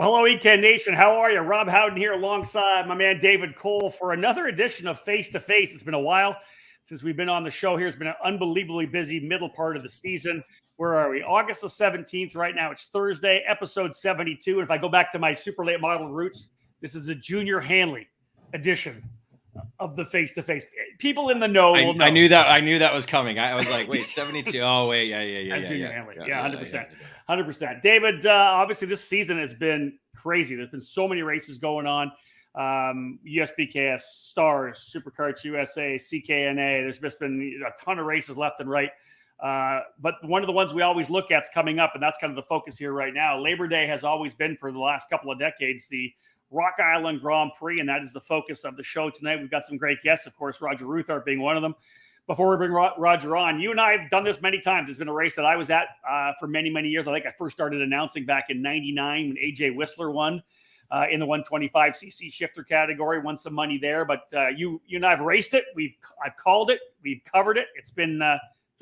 Well, hello, EKN Nation. How are you? Rob Howden here alongside my man David Cole for another edition of Face2Face. It's been a while since we've been on the show here. It's been an unbelievably busy middle part of the season. Where are we? August the 17th right now. It's Thursday, episode 72. And if I go back to my super late model roots, this is the Junior Hanley edition of the Face2Face. People in the know will know. I knew that was coming. I was like, wait, 72. Oh, wait. Yeah. That's Junior Hanley. Yeah, 100%. 100%. David, obviously this season has been crazy. There's been so many races going on. USBKS, Stars, Supercarts USA, CKNA. There's just been a ton of races left and right. But one of the ones we always look at is coming up, and that's kind of the focus here right now. Labor Day has always been, for the last couple of decades, the Rock Island Grand Prix, and that is the focus of the show tonight. We've got some great guests, of course, Roger Ruthhart being one of them. Before we bring Roger on, you and I have done this many times. It's been a race that I was at for many, many years. I think I first started announcing back in '99 when AJ Whistler won in the 125cc shifter category, won some money there. But you and I have raced it. I've called it. We've covered it. It's been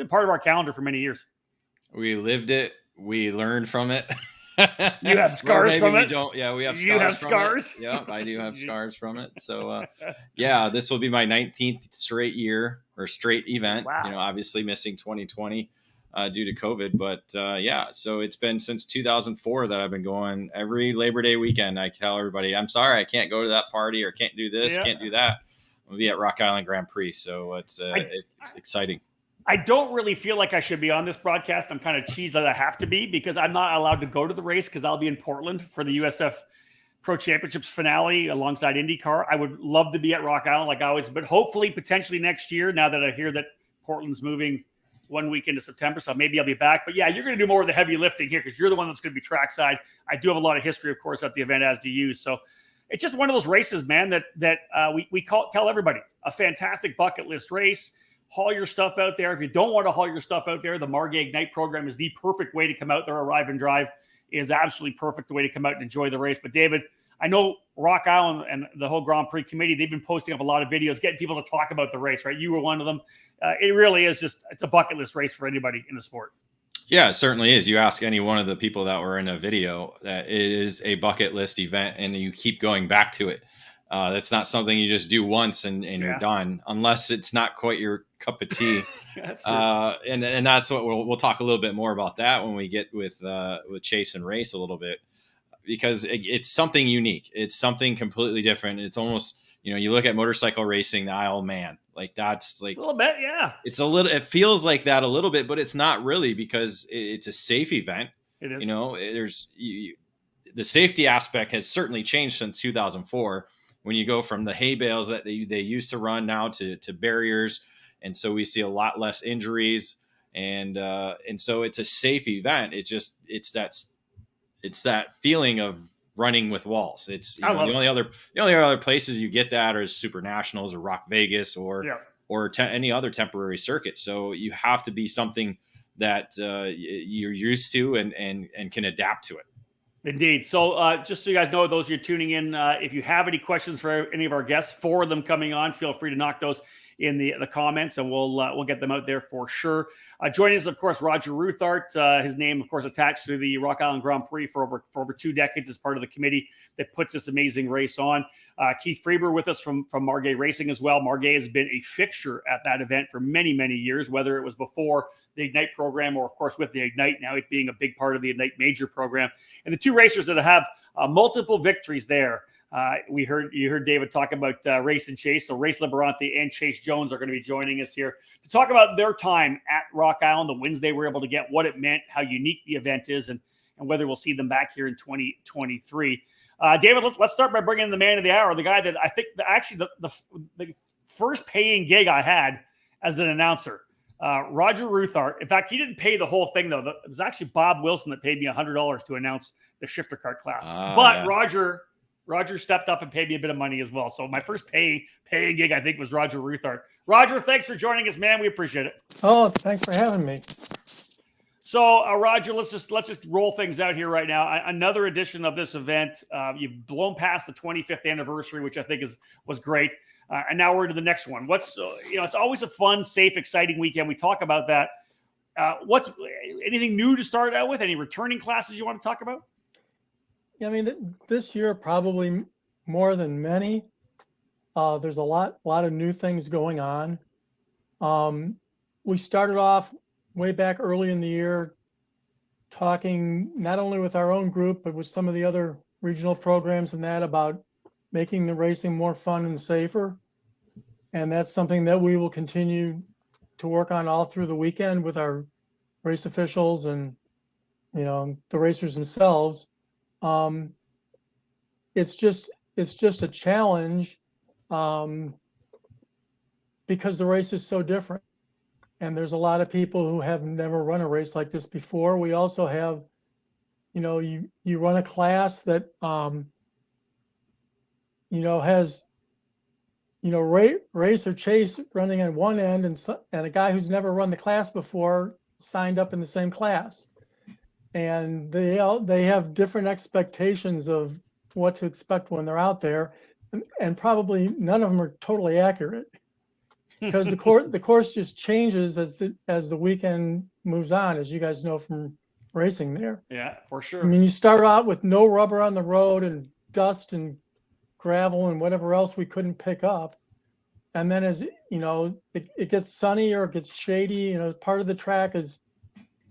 part of our calendar for many years. We lived it. We learned from it. You have scars from it? We have scars. You have scars? Yeah, I do have scars from it. So, this will be my 19th straight year or straight event. Wow. Obviously missing 2020 due to COVID. But, so it's been since 2004 that I've been going every Labor Day weekend. I tell everybody, I'm sorry, I can't go to that party or can't do this, can't do that. I'll be at Rock Island Grand Prix. So it's exciting. I don't really feel like I should be on this broadcast. I'm kind of cheesed that I have to be because I'm not allowed to go to the race because I'll be in Portland for the USF Pro Championships finale alongside IndyCar. I would love to be at Rock Island like I always, but hopefully potentially next year, now that I hear that Portland's moving 1 week into September, so maybe I'll be back. But yeah, you're going to do more of the heavy lifting here because you're the one that's going to be trackside. I do have a lot of history, of course, at the event, as do you. So it's just one of those races, man, that we tell everybody, a fantastic bucket list race. Haul your stuff out there. If you don't want to haul your stuff out there, the Margay Ignite program is the perfect way to come out there. Arrive and Drive is absolutely perfect the way to come out and enjoy the race. But David, I know Rock Island and the whole Grand Prix committee, they've been posting up a lot of videos, getting people to talk about the race, right? You were one of them. It really is it's a bucket list race for anybody in the sport. Yeah, it certainly is. You ask any one of the people that were in a video, that it is a bucket list event and you keep going back to it. That's not something you just do once and you're done, unless it's not quite your cup of tea. That's true. And that's what we'll talk a little bit more about that when we get with Chase and Race a little bit, because it's something unique. It's something completely different. It's almost, you look at motorcycle racing, the Isle of Man, like that's like a little bit. Yeah. It feels like that a little bit, but it's not really, because it's a safe event. It is. The safety aspect has certainly changed since 2004. When you go from the hay bales that they used to run now to barriers. And so we see a lot less injuries. And so it's a safe event. It's that feeling of running with walls. The only other places you get that are Super Nationals or Rock Vegas or any other temporary circuit. So you have to be something that you're used to and can adapt to it. Indeed. So just so you guys know, those of you tuning in, if you have any questions for any of our guests, 4 of them coming on, feel free to knock those in the comments and we'll get them out there for sure. Joining us, of course, Roger Ruthhart, his name, of course, attached to the Rock Island Grand Prix for over 2 decades as part of the committee that puts this amazing race on. Keith Freber with us from Margay Racing as well. Margay has been a fixture at that event for many, many years, whether it was before the Ignite program or, of course, with the Ignite, now it being a big part of the Ignite major program. And the 2 racers that have multiple victories there. You heard David talk about Race and Chase. So Race Liberante and Chase Jones are going to be joining us here to talk about their time at Rock Island, the wins they were able to get, what it meant, how unique the event is, and whether we'll see them back here in 2023. David, let's start by bringing in the man of the hour, the guy that I think the first paying gig I had as an announcer. Roger Ruthhart. In fact, he didn't pay the whole thing, though. It was actually Bob Wilson that paid me $100 to announce the shifter cart class. But yeah. Roger stepped up and paid me a bit of money as well. So my first paying gig, I think, was Roger Ruthhart. Roger, thanks for joining us, man. We appreciate it. Oh, thanks for having me. So, Roger, let's just roll things out here right now. Another edition of this event. You've blown past the 25th anniversary, which I think was great. And now we're into the next one. It's always a fun, safe, exciting weekend. We talk about that. What's anything new to start out with? Any returning classes you want to talk about? I mean, this year probably more than many. There's a lot of new things going on. We started off way back early in the year talking not only with our own group, but with some of the other regional programs and that about making the racing more fun and safer. And that's something that we will continue to work on all through the weekend with our race officials and, the racers themselves. It's just a challenge because the race is so different. And there's a lot of people who have never run a race like this before. We also have, you run a class that, has, race or chase running on one end, and a guy who's never run the class before signed up in the same class. And they have different expectations of what to expect when they're out there, and probably none of them are totally accurate. Because the course just changes as the weekend moves on, as you guys know from racing there. Yeah, for sure. I mean, you start out with no rubber on the road and dust and gravel and whatever else we couldn't pick up, and then as it gets sunny or it gets shady. Part of the track is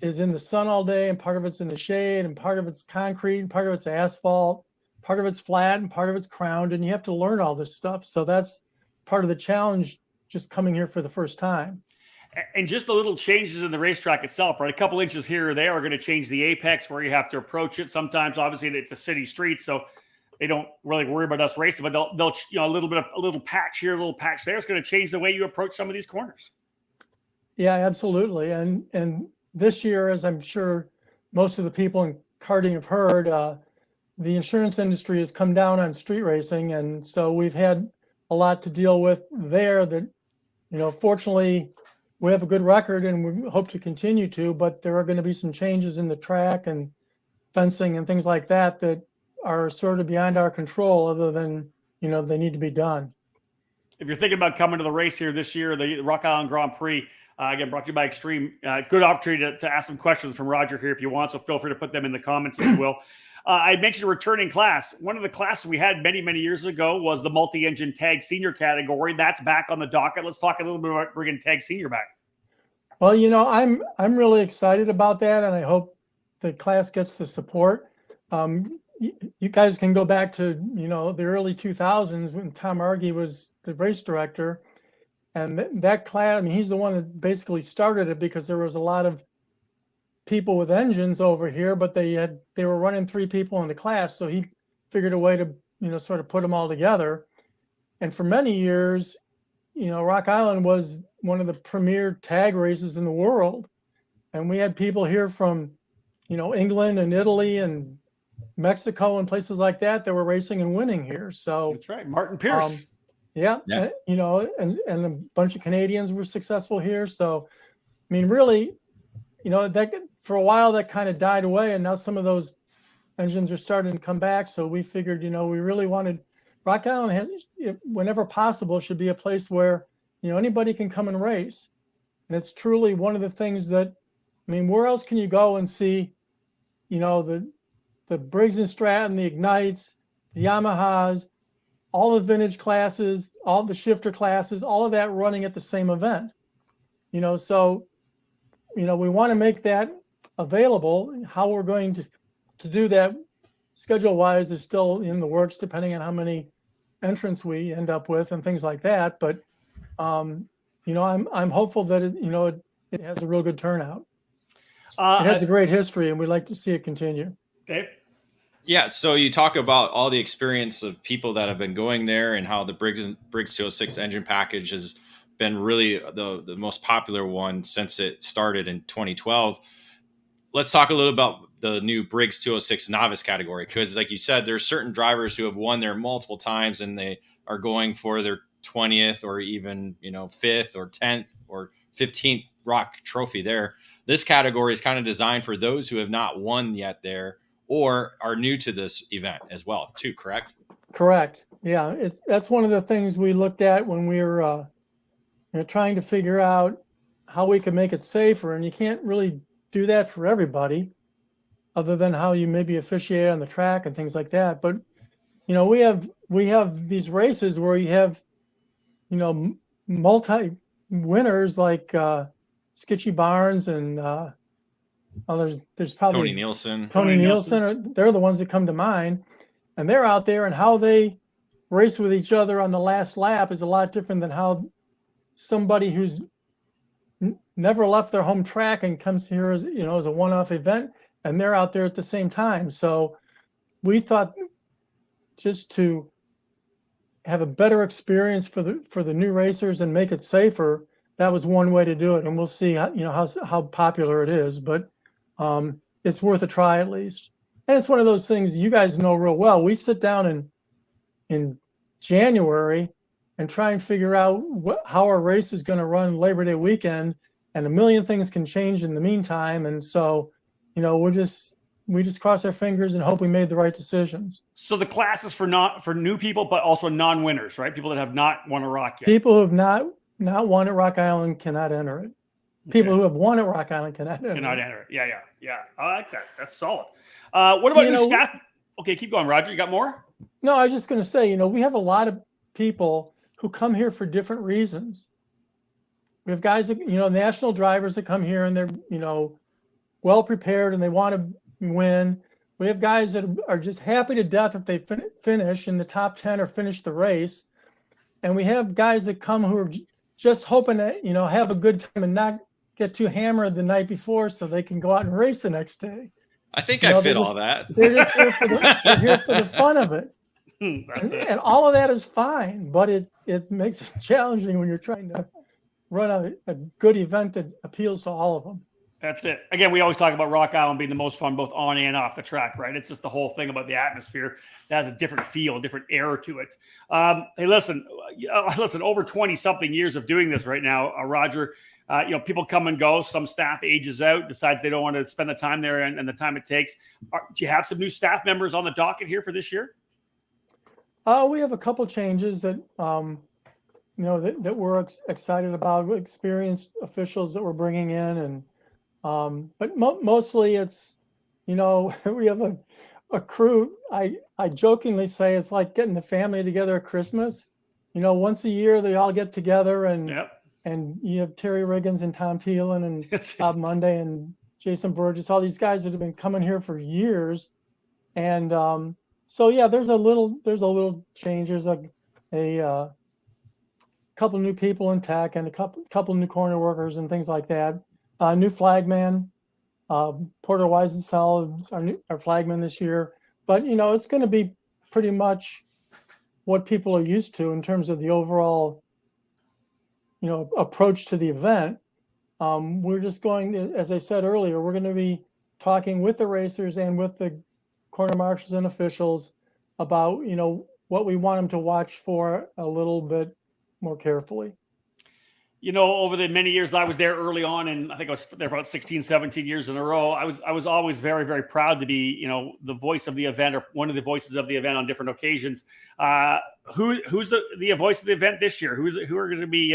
in the sun all day, and part of it's in the shade, and part of it's concrete, and part of it's asphalt, part of it's flat, and part of it's crowned, and you have to learn all this stuff. So that's part of the challenge, just coming here for the first time. And just the little changes in the racetrack itself, right? A couple inches here or there are going to change the apex where you have to approach it. Sometimes, obviously, it's a city street, so they don't really worry about us racing, but they'll a little patch here, a little patch there. It's going to change the way you approach some of these corners. Yeah, absolutely. And this year, as I'm sure most of the people in karting have heard, the insurance industry has come down on street racing, and so we've had a lot to deal with there. That fortunately, we have a good record, and we hope to continue to. But there are going to be some changes in the track and fencing and things like that are sort of beyond our control, other than they need to be done. If you're thinking about coming to the race here this year, the Rock Island Grand Prix, again brought to you by Xtream, good opportunity to ask some questions from Roger here if you want, so feel free to put them in the comments if you will. I mentioned a returning class. One of the classes we had many, many years ago was the multi-engine tag senior category. That's back on the docket. Let's talk a little bit about bringing tag senior back. Well, I'm really excited about that, and I hope the class gets the support. You guys can go back to the early 2000s when Tom Margay was the race director, and that class. I mean, he's the one that basically started it, because there was a lot of people with engines over here, but they were running 3 people in the class, so he figured a way to sort of put them all together. And for many years, Rock Island was one of the premier tag races in the world, and we had people here from England and Italy and Mexico and places like that were racing and winning here. So that's right, Martin Pierce. Yeah. And a bunch of Canadians were successful here. So I mean, really, that for a while that kind of died away, and now some of those engines are starting to come back. So we figured, we really wanted Rock Island whenever possible, should be a place where anybody can come and race. And it's truly one of the things that, I mean, where else can you go and see the Briggs and Stratton, the Ignites, the Yamahas, all the vintage classes, all the shifter classes, all of that running at the same event. So we want to make that available. How we're going to do that schedule-wise is still in the works, depending on how many entrants we end up with and things like that. But I'm hopeful that it has a real good turnout. It has a great history, and we'd like to see it continue. Dave? Yeah, so you talk about all the experience of people that have been going there, and how the Briggs 206 engine package has been really the most popular one since it started in 2012. Let's talk a little about the new Briggs 206 novice category, because like you said, there's certain drivers who have won there multiple times, and they are going for their 20th or even 5th or 10th or 15th Rock trophy there. This category is kind of designed for those who have not won yet there, or are new to this event as well, too, correct? Correct. Yeah, that's one of the things we looked at when we were trying to figure out how we could make it safer, and you can't really do that for everybody. other than how you maybe officiate on the track and things like that. But, you know, we have these races where you have, you know, multi winners like Skitchy Barnes and there's probably Tony Nielsen. Tony Nielsen. They're the ones that come to mind, and they're out there, and how they race with each other on the last lap is a lot different than how somebody who's never left their home track and comes here as, you know, as a one-off event, and they're out there at the same time. So we thought, just to have a better experience for the new racers and make it safer, that was one way to do it. And we'll see how popular it is, but it's worth a try at least. And it's one of those things you guys know real well. We sit down in January and try and figure out how our race is going to run Labor Day weekend, and a million things can change in the meantime. And so, you know, we just cross our fingers and hope we made the right decisions. So the class is for new people, but also non-winners, right? People that have not won a Rock yet. People who have not won at Rock Island cannot enter it. People who have won at Rock Island cannot enter it. Yeah. I like that. That's solid. What about new staff? Okay, keep going, Roger. You got more? No, I was just going to say, you know, we have a lot of people who come here for different reasons. We have guys that, you know, national drivers that come here and they're, you know, well prepared and they want to win. We have guys that are just happy to death if they finish in the top 10 or finish the race. And we have guys that come who are just hoping to, you know, have a good time and not get too hammered the night before so they can go out and race the next day. I think I fit all that. They're just here for the fun of it. And all of that is fine, but it makes it challenging when you're trying to run a good event that appeals to all of them. That's it. Again, we always talk about Rock Island being the most fun both on and off the track, right? It's just the whole thing about the atmosphere that has a different feel, a different air to it. Hey, listen, over 20-something years of doing this right now, Roger, you know, people come and go. Some staff ages out, decides they don't want to spend the time there and the time it takes. Do you have some new staff members on the docket here for this year? We have a couple changes that, you know, that we're excited about. Experienced officials that we're bringing in, and but mostly it's, you know, we have a crew. I jokingly say it's like getting the family together at Christmas. You know, once a year they all get together, and and you have Terry Riggins and Tom Thielen and Bob Monday and Jason Burgess, all these guys that have been coming here for years, and so yeah, there's a little change. There's a couple new people in tech and a couple new corner workers and things like that. New flagman, Porter Weisensell is our flagman this year. But you know, it's going to be pretty much what people are used to in terms of the overall, you know, approach to the event. We're just going to, as I said earlier, we're going to be talking with the racers and with the corner marshals and officials about, you know, what we want them to watch for a little bit more carefully. You know, over the many years I was there early on, and I think I was there for about 16, 17 years in a row, I was always very, very proud to be, you know, the voice of the event or one of the voices of the event on different occasions. Who's the voice of the event this year? Who are going to be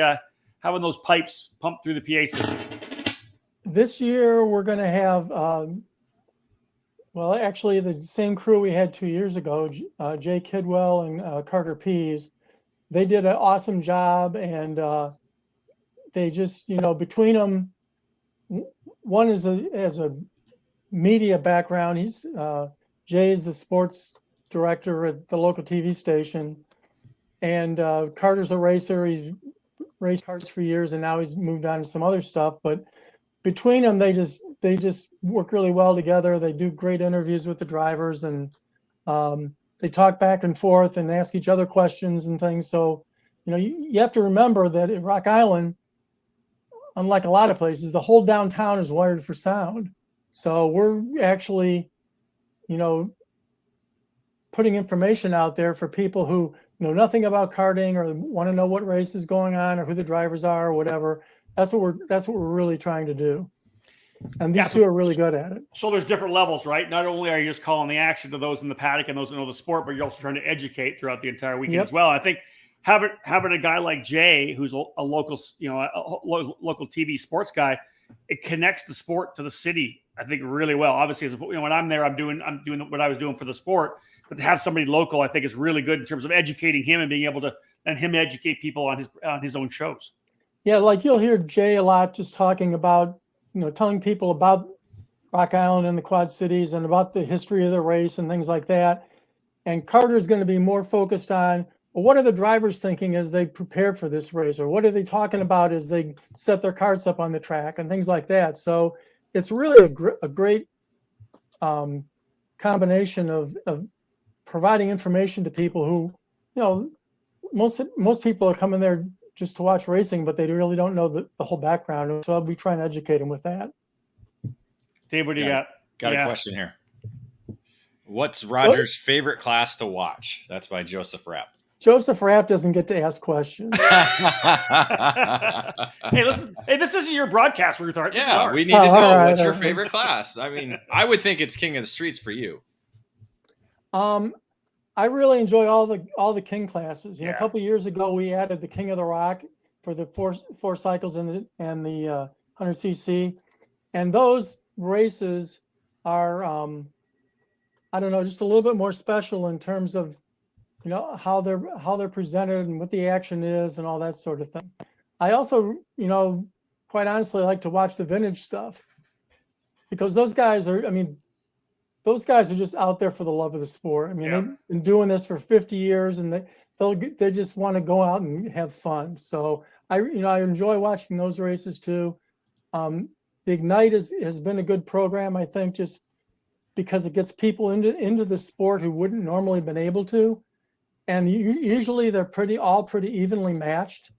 having those pipes pumped through the PA system? This year we're going to have, well, actually the same crew we had 2 years ago, Jay Kidwell and Carter Pease. They did an awesome job, and they just, you know, between them, one has a media background. He's Jay's the sports director at the local TV station, and Carter's a racer. He's raced karts for years, and now he's moved on to some other stuff. But between them, they just work really well together. They do great interviews with the drivers, and they talk back and forth and ask each other questions and things. So, you know, you have to remember that in Rock Island, unlike a lot of places, the whole downtown is wired for sound. So we're actually, you know, putting information out there for people who know nothing about karting or want to know what race is going on or who the drivers are or whatever. That's what we're really trying to do. And these two are really good at it. So there's different levels, right? Not only are you just calling the action to those in the paddock and those who know the sport, but you're also trying to educate throughout the entire weekend as well. I think having a guy like Jay, who's a local, you know, a local TV sports guy, it connects the sport to the city I think really well. Obviously, as when I'm there, I'm doing what I was doing for the sport. But to have somebody local, I think is really good in terms of educating him and being able to and him educate people on his own shows. Yeah, like you'll hear Jay a lot just talking about, telling people about Rock Island and the Quad Cities and about the history of the race and things like that. And Carter's going to be more focused on, well, what are the drivers thinking as they prepare for this race, or what are they talking about as they set their carts up on the track and things like that. So it's really a great combination of providing information to people who, most people are coming there just to watch racing, but they really don't know the whole background. So I'll be trying to educate them with that. Dave, what do you got? Got a question here. What's Roger's favorite class to watch? That's by Joseph Rapp. Joseph Rapp doesn't get to ask questions. Hey, listen. Hey, this isn't your broadcast, Ruthhart. Yeah, we need to know what's your favorite class. I mean, I would think it's King of the Streets for you. I really enjoy all the King classes. A couple of years ago, we added the King of the Rock for the four cycles and the 100cc, and those races are I don't know, just a little bit more special in terms of how they're presented and what the action is and all that sort of thing. I also, quite honestly, like to watch the vintage stuff because those guys are just out there for the love of the sport. I mean, they've been doing this for 50 years and they just want to go out and have fun. So I enjoy watching those races too. The Ignite has been a good program, I think, just because it gets people into the sport who wouldn't normally have been able to. And usually they're all pretty evenly matched.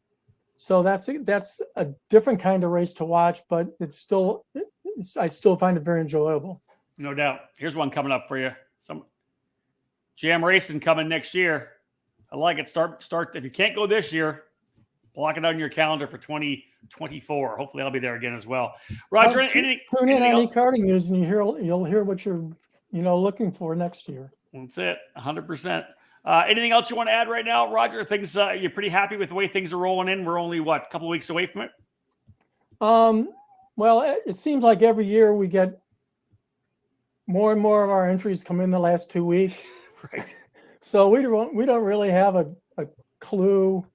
So that's a different kind of race to watch, but I still find it very enjoyable. No doubt. Here's one coming up for you. Some Jam Racing coming next year. I like it. Start. If you can't go this year, block it on your calendar for 2024. Hopefully I'll be there again as well. Roger, anything? Tune in on e-karting news and you'll hear what you're looking for next year. That's it. 100%. Anything else you want to add right now, Roger? Things you're pretty happy with the way things are rolling in. We're only a couple of weeks away from it. Well, it seems like every year we get more and more of our entries come in the last 2 weeks. Right. So we don't really have a clue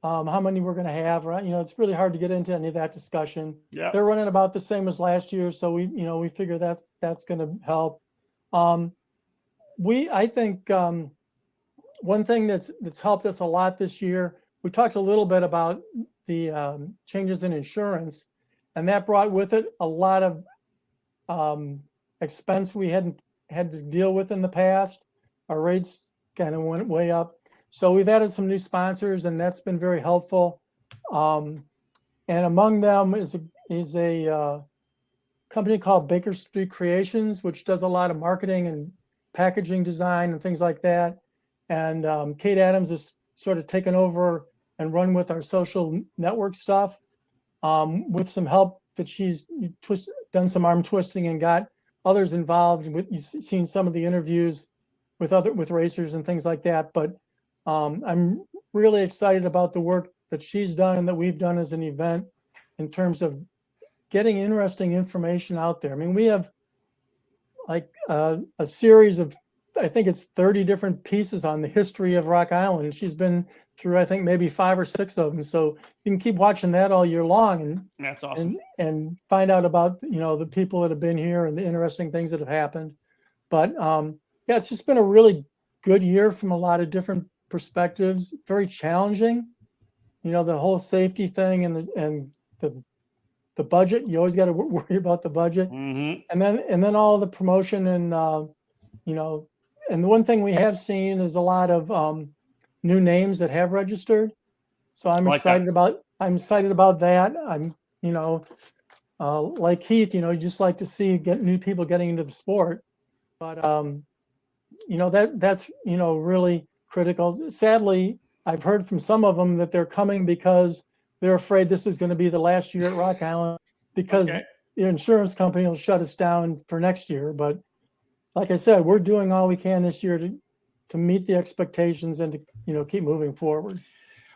how many we're going to have. Right? It's really hard to get into any of that discussion. Yeah. They're running about the same as last year, so we figure that's going to help. I think. One thing that's helped us a lot this year, we talked a little bit about the changes in insurance, and that brought with it a lot of expense we hadn't had to deal with in the past. Our rates kind of went way up. So we've added some new sponsors, and that's been very helpful. And among them is a company called Baker Street Creations, which does a lot of marketing and packaging design and things like that. And Kate Adams has sort of taken over and run with our social network stuff with some help that she's done some arm twisting and got others involved. You've seen some of the interviews with racers and things like that. But I'm really excited about the work that she's done and that we've done as an event in terms of getting interesting information out there. I mean, we have like a series of, I think it's 30 different pieces on the history of Rock Island. She's been through, I think, maybe 5 or 6 of them. So you can keep watching that all year long and that's awesome. And find out about, the people that have been here and the interesting things that have happened. But it's just been a really good year from a lot of different perspectives. Very challenging, the whole safety thing and the budget. You always got to worry about the budget. Mm-hmm. And then all the promotion and, and the one thing we have seen is a lot of new names that have registered. So I'm excited about that. I'm, like Keith, you just like to see new people getting into the sport. But that's really critical. Sadly, I've heard from some of them that they're coming because they're afraid this is going to be the last year at Rock Island because the insurance company will shut us down for next year. But like I said, we're doing all we can this year to meet the expectations and to keep moving forward.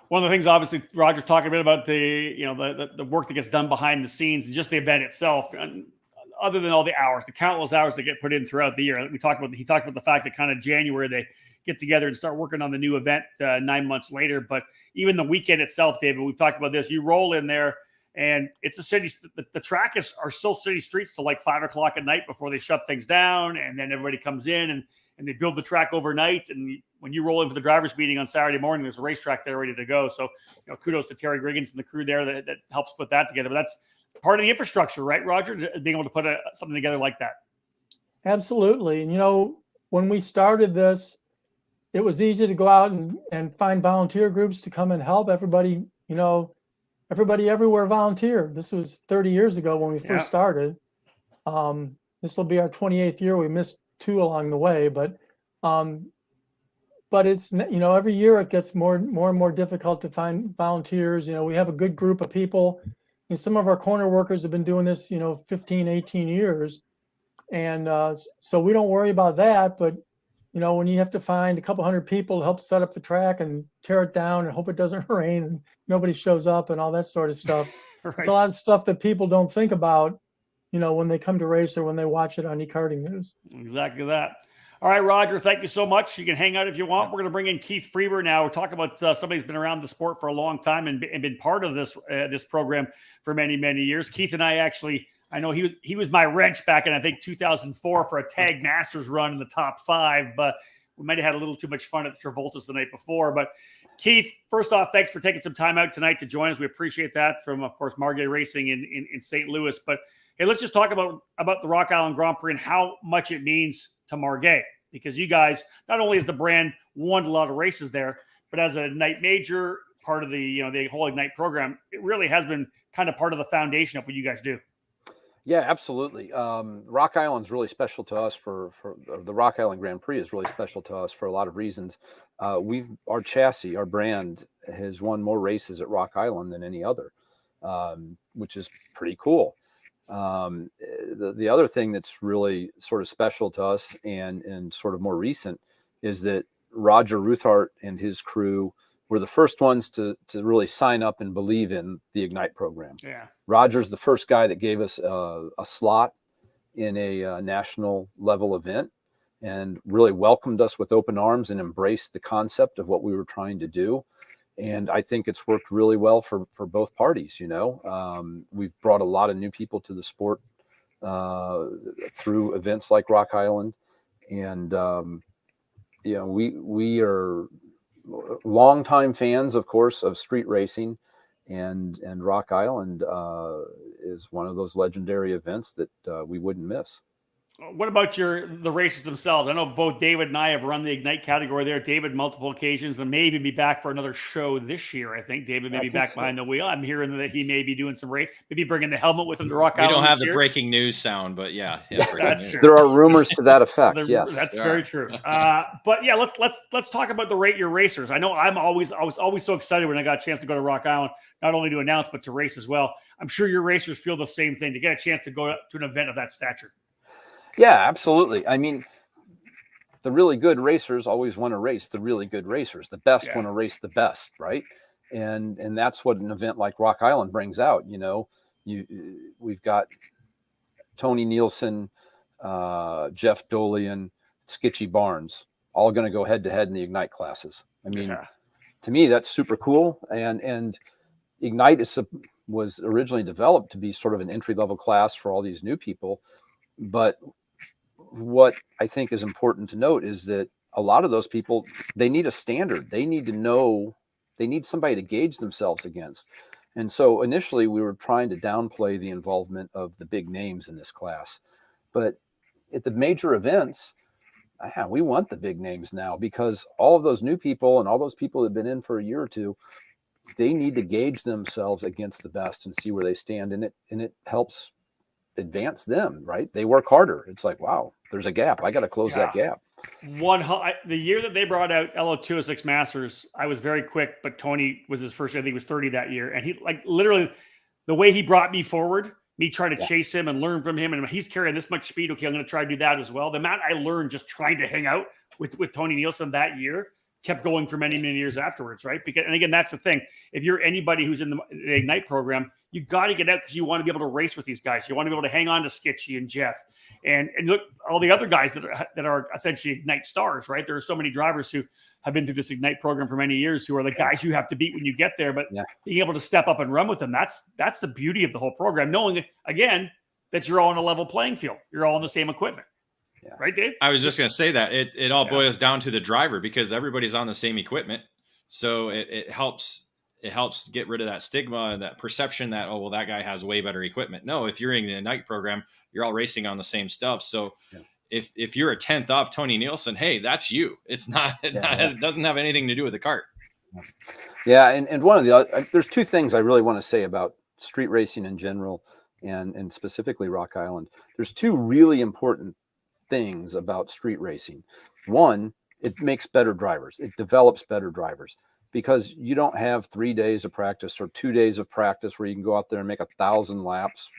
One of the things, obviously, Roger's talking a bit about the work that gets done behind the scenes and just the event itself. And other than all the hours, the countless hours that get put in throughout the year. He talked about the fact that kind of January they get together and start working on the new event 9 months later. But even the weekend itself, David, we've talked about this. You roll in there and it's a city. The track are still city streets till like 5 o'clock at night before they shut things down. And then everybody comes in and they build the track overnight. And when you roll in for the drivers meeting on Saturday morning, there's a racetrack there ready to go. So, kudos to Terry Griggins and the crew there that helps put that together. But that's part of the infrastructure, right, Roger? Being able to put something together like that. Absolutely. And, when we started this, it was easy to go out and find volunteer groups to come and help. Everybody everywhere volunteered. This was 30 years ago when we first started. This will be our 28th year. We missed 2 along the way, but it's, every year it gets more and more difficult to find volunteers. We have a good group of people, and some of our corner workers have been doing this, 15, 18 years. And so we don't worry about that. But, when you have to find a couple hundred people to help set up the track and tear it down and hope it doesn't rain and nobody shows up and all that sort of stuff. Right. It's a lot of stuff that people don't think about, when they come to race or when they watch it on eKarting News. Exactly that. All right, Roger, thank you so much. You can hang out if you want. We're going to bring in Keith Freber now. We're talking about somebody who's been around the sport for a long time and been part of this program for many, many years. Keith and I actually, I know he was my wrench back in, I think, 2004 for a Tag Masters run in the top 5, but we might have had a little too much fun at the Travoltas the night before. But Keith, first off, thanks for taking some time out tonight to join us. We appreciate that from, of course, Margay Racing in St. Louis. But hey, let's just talk about the Rock Island Grand Prix and how much it means to Margay, because you guys, not only has the brand won a lot of races there, but as a night major, part of the whole Ignite program, it really has been kind of part of the foundation of what you guys do. Yeah, absolutely. Rock Island's really special to us for the Rock Island Grand Prix is really special to us for a lot of reasons. Our chassis, our brand has won more races at Rock Island than any other, which is pretty cool. The other thing that's really sort of special to us and sort of more recent is that Roger Ruthhart and his crew were the first ones to really sign up and believe in the Ignite program. Yeah. Roger's the first guy that gave us a slot in a national level event and really welcomed us with open arms and embraced the concept of what we were trying to do. And I think it's worked really well for both parties. We've brought a lot of new people to the sport through events like Rock Island. And, we are longtime fans, of course, of street racing, and Rock Island is one of those legendary events that we wouldn't miss. What about the races themselves? I know both David and I have run the Ignite category there. David, multiple occasions, and may even be back for another show this year. I think David may be back behind the wheel. I'm hearing that he may be doing some race, maybe bringing the helmet with him to Rock Island. We don't have the breaking news sound, but yeah that's true. There are rumors to that effect. Yes, that's very true. But yeah, let's talk about your racers. I know I was always so excited when I got a chance to go to Rock Island, not only to announce but to race as well. I'm sure your racers feel the same thing to get a chance to go to an event of that stature. Yeah, absolutely. I mean, the really good racers always want to race the really good racers. The best want to race the best, right? And that's what an event like Rock Island brings out. We've got Tony Nielsen, Jeff Dolian, Skitchy Barnes, all going to go head to head in the Ignite classes. I mean, to me, that's super cool. And Ignite was originally developed to be sort of an entry-level class for all these new people. But what I think is important to note is that a lot of those people, they need a standard. They need to know, they need somebody to gauge themselves against. And so initially we were trying to downplay the involvement of the big names in this class. But at the major events, we want the big names now, because all of those new people and all those people that have been in for a year or two, they need to gauge themselves against the best and see where they stand. And it helps advance them, right? They work harder. It's like, wow, there's a gap. I got to close that gap. The year that they brought out LO206 Masters, I was very quick, but Tony was his first, I think he was 30 that year. And he, like, literally the way he brought me forward, me trying to chase him and learn from him, and he's carrying this much speed. Okay, I'm going to try to do that as well. The amount I learned just trying to hang out with Tony Nielsen that year kept going for many, many years afterwards, right? Because, and again, that's the thing. If you're anybody who's in the Ignite program, you got to get out because you want to be able to race with these guys. You want to be able to hang on to Skitchy and Jeff and look all the other guys that are essentially Ignite stars, right? There are so many drivers who have been through this Ignite program for many years who are the guys you have to beat when you get there. But being able to step up and run with them, that's the beauty of the whole program. Knowing again that you're all on a level playing field, you're all on the same equipment. Yeah. Right, Dave? I was just going to say that it all boils down to the driver because everybody's on the same equipment. So it helps get rid of that stigma and that perception that, oh, well, that guy has way better equipment. No, if you're in the Ignite program, you're all racing on the same stuff. So if you're a 10th off Tony Nielsen, hey, that's you. It's not, it doesn't have anything to do with the cart. Yeah. And one of the other, there's two things I really want to say about street racing in general and specifically Rock Island. There's two really important things about street racing. One, it makes better drivers. It develops better drivers because you don't have 3 days of practice or 2 days of practice where you can go out there and make 1,000 laps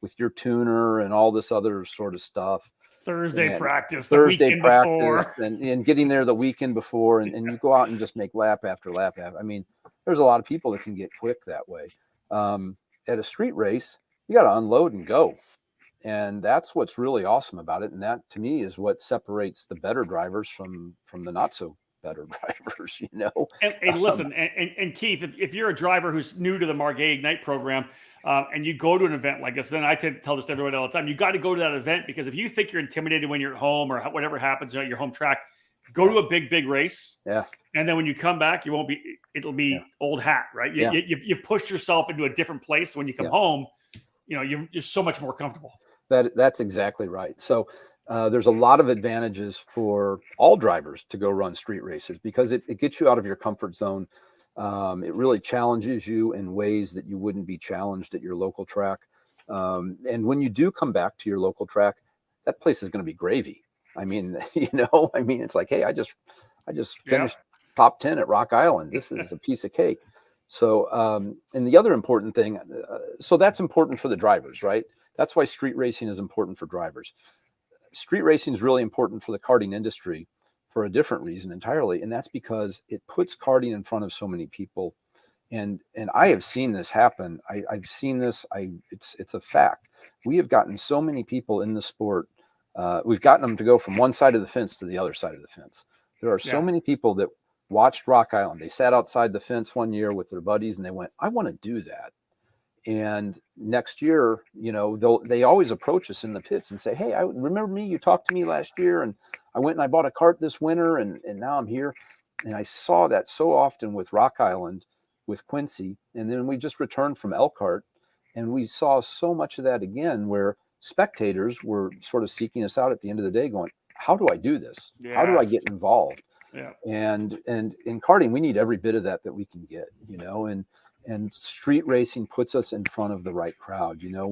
with your tuner and all this other sort of stuff. Thursday practice and getting there the weekend before and you go out and just make lap after lap. I mean, there's a lot of people that can get quick that way. At a street race, you got to unload and go. And that's what's really awesome about it. And that, to me, is what separates the better drivers from the not so better drivers, you know? And listen, and Keith, if you're a driver who's new to the Margay Ignite program and you go to an event like this, then I tell this to everybody all the time, you got to go to that event because if you think you're intimidated when you're at home or whatever happens at your home track, go to a big race. Yeah. And then when you come back, it'll be old hat, right? You pushed yourself into a different place. When you come home, you know, you're so much more comfortable. That's exactly right. So there's a lot of advantages for all drivers to go run street races because it gets you out of your comfort zone. It really challenges you in ways that you wouldn't be challenged at your local track. And when you do come back to your local track, that place is going to be gravy. I mean, it's like, hey, I just finished top 10 at Rock Island. This is a piece of cake. So, and the other important thing, so that's important for the drivers, right? That's why street racing is important for drivers. Street racing is really important for the karting industry for a different reason entirely. And that's because it puts karting in front of so many people. And I have seen this happen. I've seen this. It's a fact. We have gotten so many people in the sport. We've gotten them to go from one side of the fence to the other side of the fence. There are so many people that watched Rock Island. They sat outside the fence one year with their buddies and they went, I want to do that. And next year, you know, they always approach us in the pits and say, hey, I remember me, you talked to me last year and I went and I bought a cart this winter and now I'm here. And I saw that so often with Rock Island, with Quincy. And then we just returned from Elkhart and we saw so much of that again, where spectators were sort of seeking us out at the end of the day going, how do I do this? Yes. How do I get involved? Yeah. And in karting, we need every bit of that we can get, you know, and street racing puts us in front of the right crowd. You know,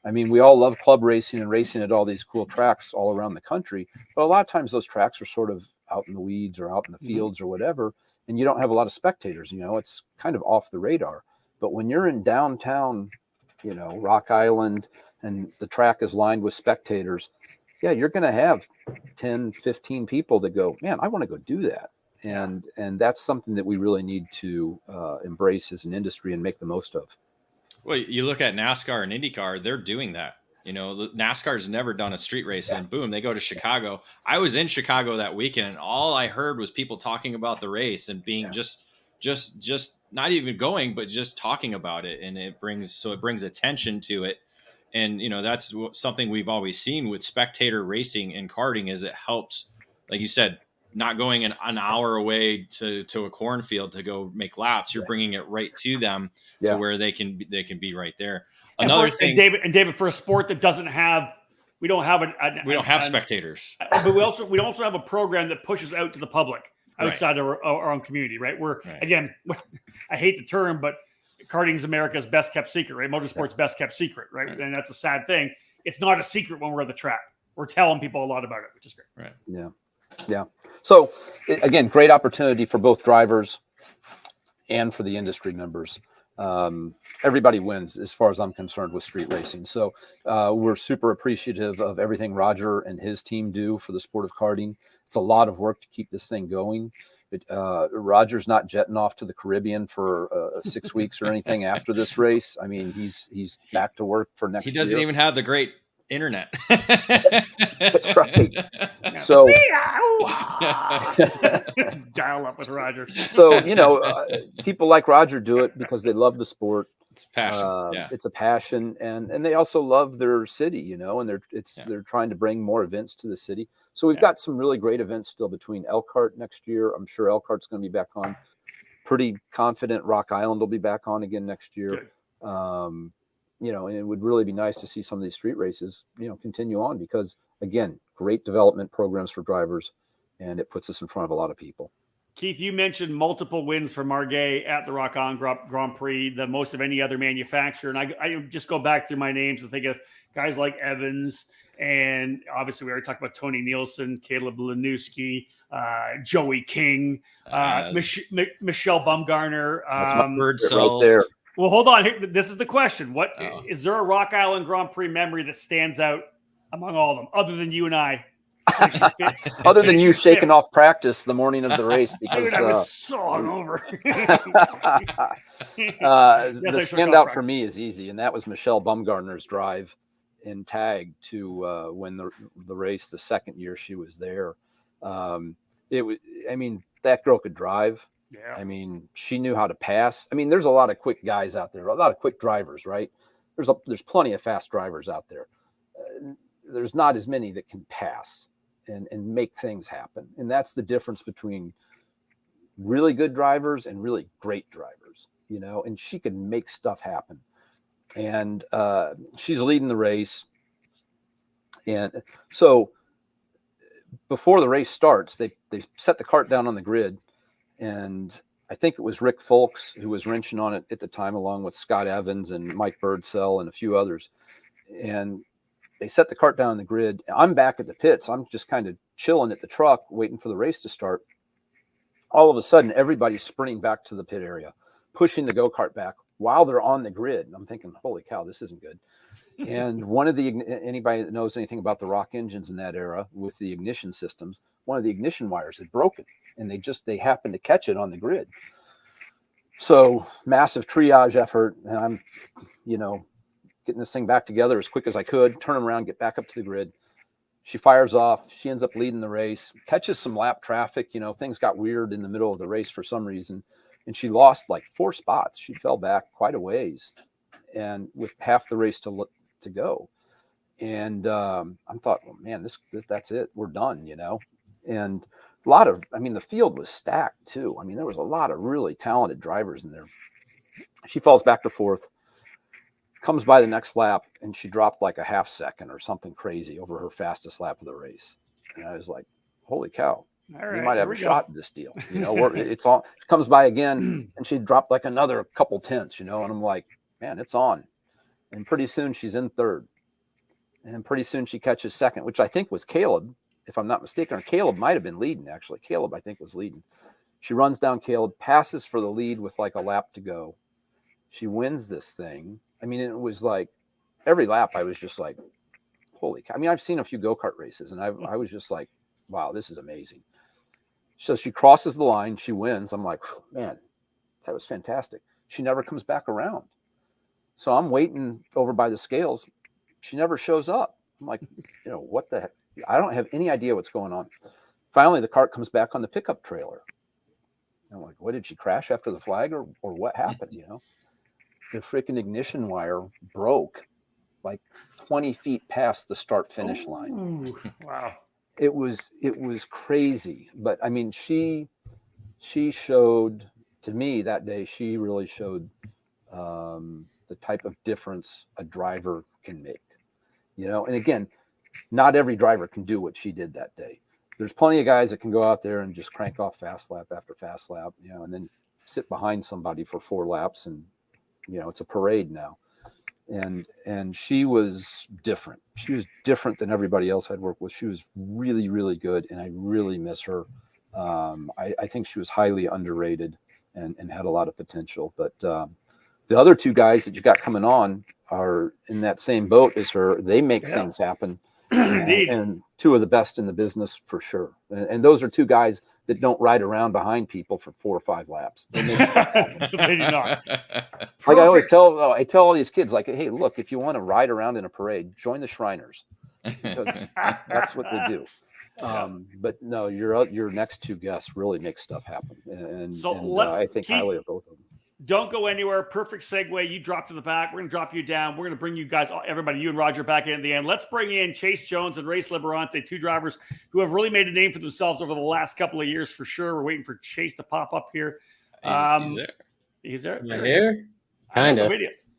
we all love club racing and racing at all these cool tracks all around the country, but a lot of times those tracks are sort of out in the weeds or out in the fields or whatever, and you don't have a lot of spectators, you know, it's kind of off the radar. But when you're in downtown, you know, Rock Island, and the track is lined with spectators, yeah, you're going to have 10, 15 people that go, man, I want to go do that. And that's something that we really need to embrace as an industry and make the most of. Well, you look at NASCAR and IndyCar, they're doing that. You know, NASCAR's never done a street race and boom, they go to Chicago. I was in Chicago that weekend and all I heard was people talking about the race and being just not even going, but just talking about it. And it brings attention to it. And, you know, that's something we've always seen with spectator racing and karting is it helps, like you said, not going an hour away to a cornfield to go make laps. You're bringing it right to them to where they can be right there. Another thing, David, for a sport that doesn't have, we don't have spectators, but we also have a program that pushes out to the public outside of our own community, right? Again, I hate the term, but karting's America's best kept secret, right? Motorsport's best kept secret, right? And that's a sad thing. It's not a secret when we're at the track. We're telling people a lot about it, which is great. Right. Yeah. Yeah. So again, great opportunity for both drivers and for the industry members. Everybody wins as far as I'm concerned with street racing. So we're super appreciative of everything Roger and his team do for the sport of karting. It's a lot of work to keep this thing going. Roger's not jetting off to the Caribbean for 6 weeks or anything after this race. I mean, he's back to work for next He year. doesn't even have the great internet. That's right. So dial up with Roger. So, people like Roger do it because they love the sport. It's passion. It's a passion, and they also love their city, and they're trying to bring more events to the city. So we've got some really great events still between Elkhart next year. I'm sure Elkhart's going to be back on. Pretty confident Rock Island will be back on again next year. And it would really be nice to see some of these street races, continue on because, again, great development programs for drivers, and it puts us in front of a lot of people. Keith, you mentioned multiple wins for Margay at the Rock Island Grand Prix, the most of any other manufacturer. And I just go back through my names and think of guys like Evans, and obviously we already talked about Tony Nielsen, Caleb Lanuski, Joey King, Michelle Bumgarner. That's my bird right cells. there. Well, hold on. This is the question. Is there a Rock Island Grand Prix memory that stands out among all of them, other than you and I? Other than you shaking off practice the morning of the race because I was so hungover. The standout for me is easy, and that was Michelle Bumgarner's drive in tag to win the race the second year she was there. That girl could drive. Yeah. I mean, she knew how to pass. I mean, there's a lot of quick guys out there, a lot of quick drivers, right? There's plenty of fast drivers out there. There's not as many that can pass and make things happen. And that's the difference between really good drivers and really great drivers, and she can make stuff happen. And she's leading the race. And so before the race starts, they set the cart down on the grid. And I think it was Rick Folks who was wrenching on it at the time, along with Scott Evans and Mike Birdsell and a few others. And they set the cart down on the grid. I'm back at the pits. I'm just kind of chilling at the truck, waiting for the race to start. All of a sudden, everybody's sprinting back to the pit area, pushing the go-kart back while they're on the grid. And I'm thinking, holy cow, this isn't good. And anybody that knows anything about the rock engines in that era with the ignition systems, one of the ignition wires had broken, and they happened to catch it on the grid. So massive triage effort. And I'm, getting this thing back together as quick as I could, turn them around, get back up to the grid. She fires off. She ends up leading the race, catches some lap traffic. Things got weird in the middle of the race for some reason. And she lost like 4 spots. She fell back quite a ways, and with half the race to go. And I thought, well, man, that's it. We're done, And a lot of, the field was stacked too. There was a lot of really talented drivers in there. She falls back to 4th. Comes by the next lap, and she dropped like a half second or something crazy over her fastest lap of the race. And I was like, holy cow, we might have a shot at this deal. It's all, she comes by again, and she dropped like another couple tenths, and I'm like, man, it's on. And pretty soon she's in 3rd. And pretty soon she catches 2nd, which I think was Caleb, if I'm not mistaken. Or Caleb might have been leading, actually. Caleb, I think, was leading. She runs down Caleb, passes for the lead with like a lap to go. She wins this thing. It was like every lap I was just like, holy cow. I've seen a few go-kart races, and I was just like, wow, this is amazing. So she crosses the line. She wins. I'm like, man, that was fantastic. She never comes back around. So I'm waiting over by the scales. She never shows up. I'm like, what the heck? I don't have any idea what's going on. Finally, the cart comes back on the pickup trailer. I'm like, what, did she crash after the flag or what happened, The freaking ignition wire broke like 20 feet past the start finish line. Wow. It was crazy. But she showed, to me that day, she really showed the type of difference a driver can make, and again, not every driver can do what she did that day. There's plenty of guys that can go out there and just crank off fast lap after fast lap, and then sit behind somebody for 4 laps, and it's a parade now. And she was different. She was different than everybody else I'd worked with. She was really, really good, and I really miss her. I think she was highly underrated and had a lot of potential. But the other 2 guys that you got coming on are in that same boat as her. They make things happen. Indeed. And 2 of the best in the business for sure. And those are 2 guys that don't ride around behind people for 4 or 5 laps. They make They do not. like I tell all these kids, like, hey, look, if you want to ride around in a parade, join the Shriners, because that's what they do. But no, your next 2 guests really make stuff happen, and I think highly of both of them. Don't go anywhere. Perfect segue. You drop to the back. We're going to drop you down. We're going to bring you guys, everybody, you and Roger, back in at the end. Let's bring in Chase Jones and Race Liberante, 2 drivers who have really made a name for themselves over the last couple of years, for sure. We're waiting for Chase to pop up here. He's there. He's there. Am I here? Kind of.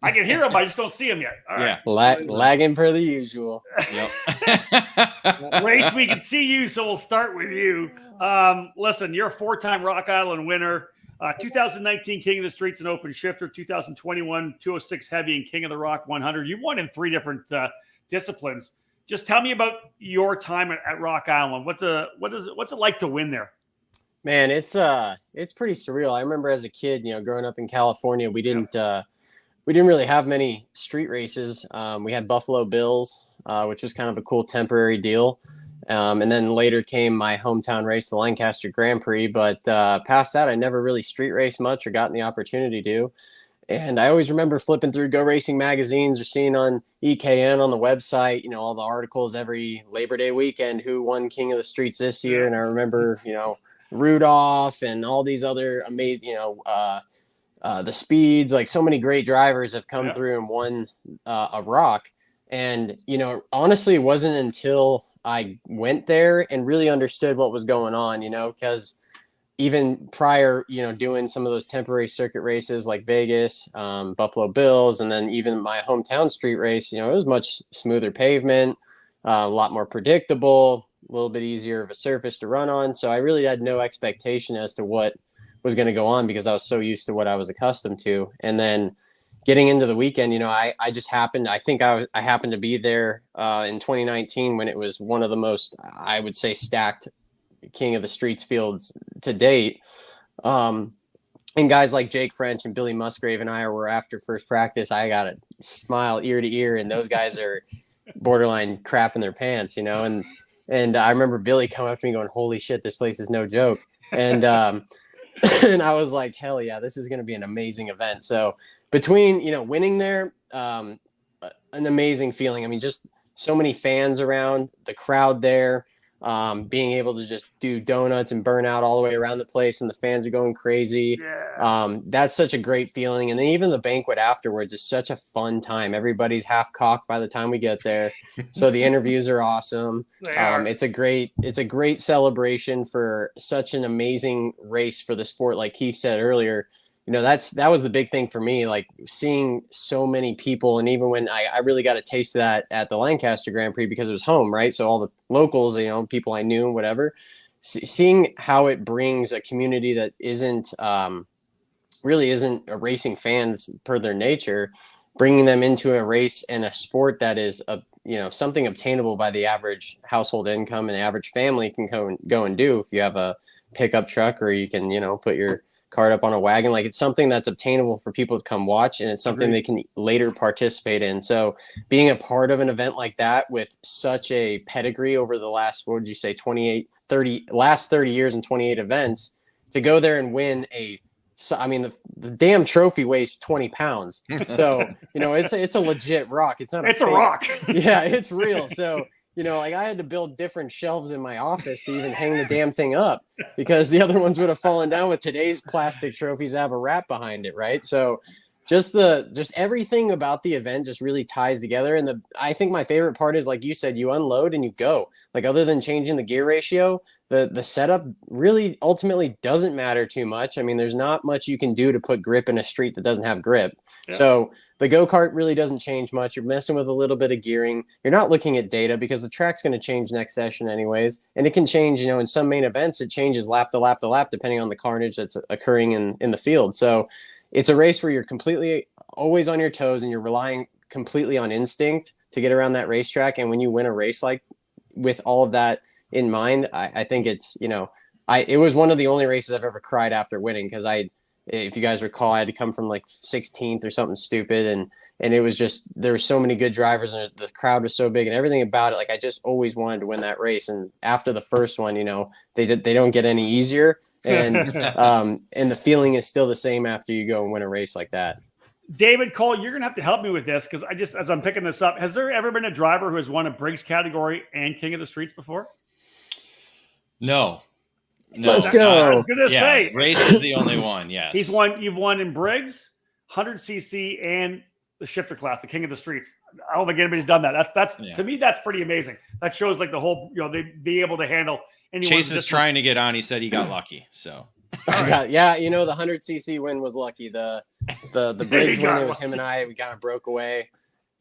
I can hear him. I just don't see him yet. All right. Lagging per the usual. Yep. Race, we can see you, so we'll start with you. Listen, you're a 4-time Rock Island winner. 2019 King of the Streets and Open Shifter, 2021 206 Heavy and King of the Rock 100. You won in 3 different disciplines. Just tell me about your time at Rock Island. What's it like to win there? Man, it's pretty surreal. I remember as a kid, growing up in California, we didn't really have many street races. We had Buffalo Bills, which was kind of a cool temporary deal. And then later came my hometown race, the Lancaster Grand Prix. But past that, I never really street raced much or gotten the opportunity to. And I always remember flipping through Go Racing magazines or seeing on EKN on the website, all the articles every Labor Day weekend, who won King of the Streets this year. And I remember, Rudolph and all these other amazing, the Speeds, like so many great drivers have come through and won a Rock. And, honestly, it wasn't until I went there and really understood what was going on, because even prior, doing some of those temporary circuit races like Vegas, Buffalo Bills, and then even my hometown street race, it was much smoother pavement, a lot more predictable, a little bit easier of a surface to run on. So I really had no expectation as to what was going to go on because I was so used to what I was accustomed to. And then getting into the weekend, I just happened, I think I happened to be there in 2019 when it was one of the most, I would say, stacked King of the Streets fields to date. And guys like Jake French and Billy Musgrave and I were after first practice. I got a smile ear to ear, and those guys are borderline crapping their pants, and I remember Billy coming up to me going, "Holy shit, this place is no joke." And, and I was like, hell yeah, this is going to be an amazing event. So between, winning there, an amazing feeling. I mean, just so many fans around, the crowd there, being able to just do donuts and burn out all the way around the place, and the fans are going crazy. Yeah. That's such a great feeling. And then even the banquet afterwards is such a fun time. Everybody's half cocked by the time we get there. So the interviews are awesome. It's a great celebration for such an amazing race for the sport. Like Keith said earlier, that was the big thing for me, like seeing so many people. And even when I really got a taste of that at the Lancaster Grand Prix because it was home, right? So all the locals, people I knew and whatever, seeing how it brings a community that really isn't a racing fans per their nature, bringing them into a race and a sport that is something obtainable by the average household income and average family can go and do if you have a pickup truck, or you can, put your cart up on a wagon. Like, it's something that's obtainable for people to come watch, and it's something they can later participate in. So being a part of an event like that with such a pedigree over the last, what would you say, 30 years and 28 events, to go there and win the damn trophy weighs 20 pounds. So, it's a legit rock. It's not a rock. Yeah, it's real. So, I had to build different shelves in my office to even hang the damn thing up, because the other ones would have fallen down. With today's plastic trophies have a wrap behind it, right? So just everything about the event just really ties together. And I think my favorite part is, like you said, you unload and you go. Like, other than changing the gear ratio, the setup really ultimately doesn't matter too much. I mean, there's not much you can do to put grip in a street that doesn't have grip. Yeah. So the go-kart really doesn't change much. You're messing with a little bit of gearing. You're not looking at data because the track's going to change next session anyways. And it can change, in some main events, it changes lap to lap to lap, depending on the carnage that's occurring in the field. So it's a race where you're completely always on your toes, and you're relying completely on instinct to get around that racetrack. And when you win a race like with all of that in mind, I think it's, it was one of the only races I've ever cried after winning, because I if you guys recall, I had to come from like 16th or something stupid, and it was just, there were so many good drivers and the crowd was so big and everything about it. Like I just always wanted to win that race. And after the first one, they don't get any easier. And and the feeling is still the same after you go and win a race like that. David Cole, you're gonna have to help me with this, because as I'm picking this up, has there ever been a driver who has won a Briggs category and King of the Streets before? No. Let's go. I was gonna say, Race is the only one. Yes, You've won in Briggs, 100cc, and the shifter class, the King of the Streets. I don't think anybody's done that. That's to me, that's pretty amazing. That shows like the whole, they be able to handle anyone. Chase is trying to get on. He said he got lucky. So yeah, the 100cc win was lucky. The Briggs win, it was him and I. We kind of broke away.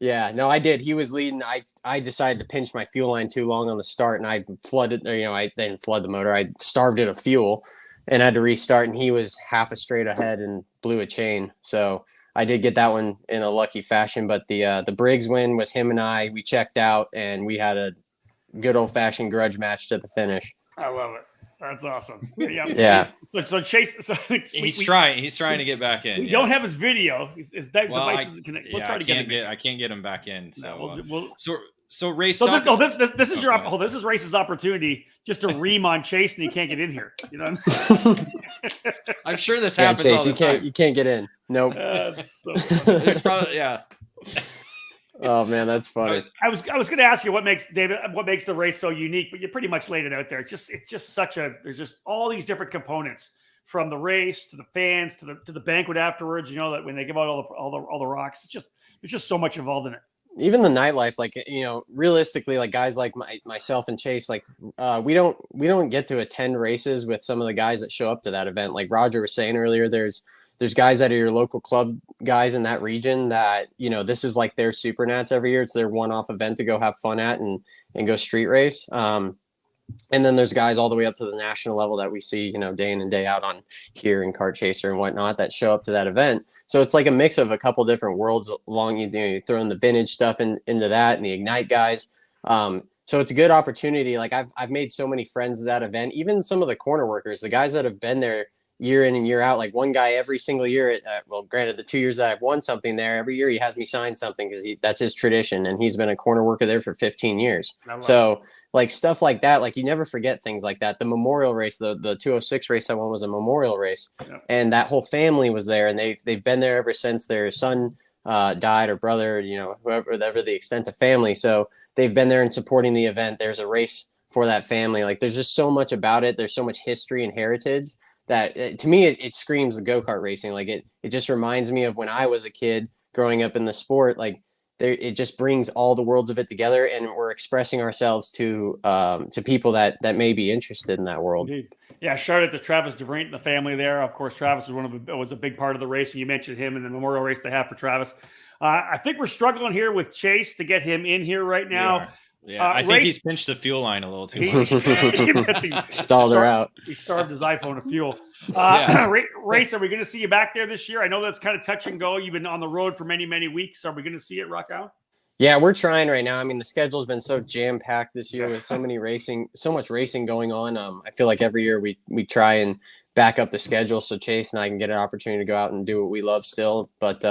Yeah, no, I did. He was leading. I decided to pinch my fuel line too long on the start, and I flooded. I didn't flood the motor. I starved it of fuel, and had to restart. And he was half a straight ahead and blew a chain. So I did get that one in a lucky fashion. But the Briggs win was him and I. We checked out, and we had a good old fashioned grudge match to the finish. I love it. That's awesome. Yeah. Yeah. So Chase, he's trying to get back in. We don't have his video. His device isn't connected. We'll try to get him. I can't get him back in. So No, so Race. So this is this is Race's opportunity just to ream on Chase, and he can't get in here. I'm sure this Yeah, happens. Chase, all the time. you can't get in. Nope. So There's probably Oh man, that's funny. I was going to ask you what makes the race so unique, but you pretty much laid it out there. It's just there's just all these different components, from the race to the fans to the banquet afterwards. That when they give out all the rocks, there's just so much involved in it. Even the nightlife, like realistically, like guys like myself and Chase, like we don't get to attend races with some of the guys that show up to that event. Like Roger was saying earlier, there's guys that are your local club guys in that region that, this is like their super nats every year. It's their one-off event to go have fun at and go street race. And then there's guys all the way up to the national level that we see, day in and day out on here in Kart Chaser and whatnot that show up to that event. So it's like a mix of a couple different worlds along, you throw in the vintage stuff into that and the Ignite guys. So it's a good opportunity. Like I've made so many friends at that event, even some of the corner workers, the guys that have been there year in and year out. Like one guy every single year, granted the 2 years that I've won something there, every year he has me sign something because that's his tradition, and he's been a corner worker there for 15 years. So like stuff like that, like you never forget things like that. The memorial race, the 206 race I won was a memorial race, and that whole family was there, and they've been there ever since their son died, or brother, whoever the extent of family. So they've been there and supporting the event. There's a race for that family. Like there's just so much about it. There's so much history and heritage that to me, it screams the go-kart racing. Like it just reminds me of when I was a kid growing up in the sport. Like it just brings all the worlds of it together, and we're expressing ourselves to people that may be interested in that world. Indeed. Yeah, shout out to Travis DeVrient and the family there. Of course, Travis was a big part of the race, and you mentioned him in the memorial race they have for Travis. I think we're struggling here with Chase to get him in here right now. Yeah, I think he's pinched the fuel line a little too much. He stalled her out. He starved his iPhone of fuel. Race, are we going to see you back there this year? I know that's kind of touch and go. You've been on the road for many, many weeks. Are we going to see it, Rock Out? Yeah, we're trying right now. I mean, the schedule's been so jam-packed this year with so much racing going on. I feel like every year we try and back up the schedule so Chase and I can get an opportunity to go out and do what we love still. But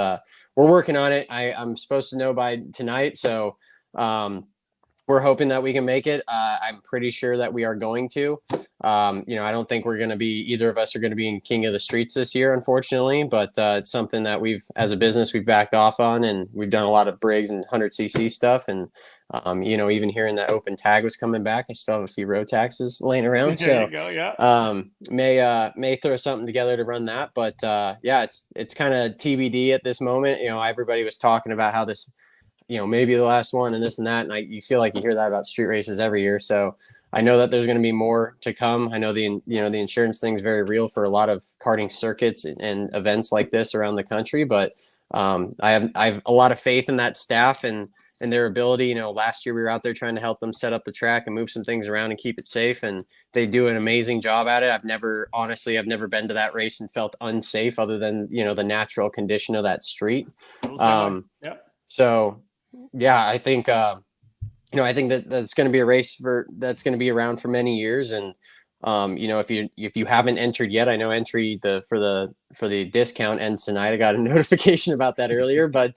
we're working on it. I'm supposed to know by tonight, so we're hoping that we can make it. I'm pretty sure that we are going to. I don't think either of us are going to be in King of the Streets this year, unfortunately, but it's something that as a business, we've backed off on, and we've done a lot of Briggs and 100cc stuff. And, even hearing that open tag was coming back, I still have a few road taxes laying around. So, there you go, yeah. May throw something together to run that. But it's kind of TBD at this moment. Everybody was talking about how this, maybe the last one and this and that. And you feel like you hear that about street races every year. So I know that there's going to be more to come. I know the insurance thing is very real for a lot of karting circuits and events like this around the country. But I have a lot of faith in that staff and their ability. Last year we were out there trying to help them set up the track and move some things around and keep it safe. And they do an amazing job at it. I've never been to that race and felt unsafe other than, the natural condition of that street. So yeah, I think, I think that that's going to be a race that's going to be around for many years. And if you haven't entered yet, I know entry for the discount ends tonight. I got a notification about that earlier, but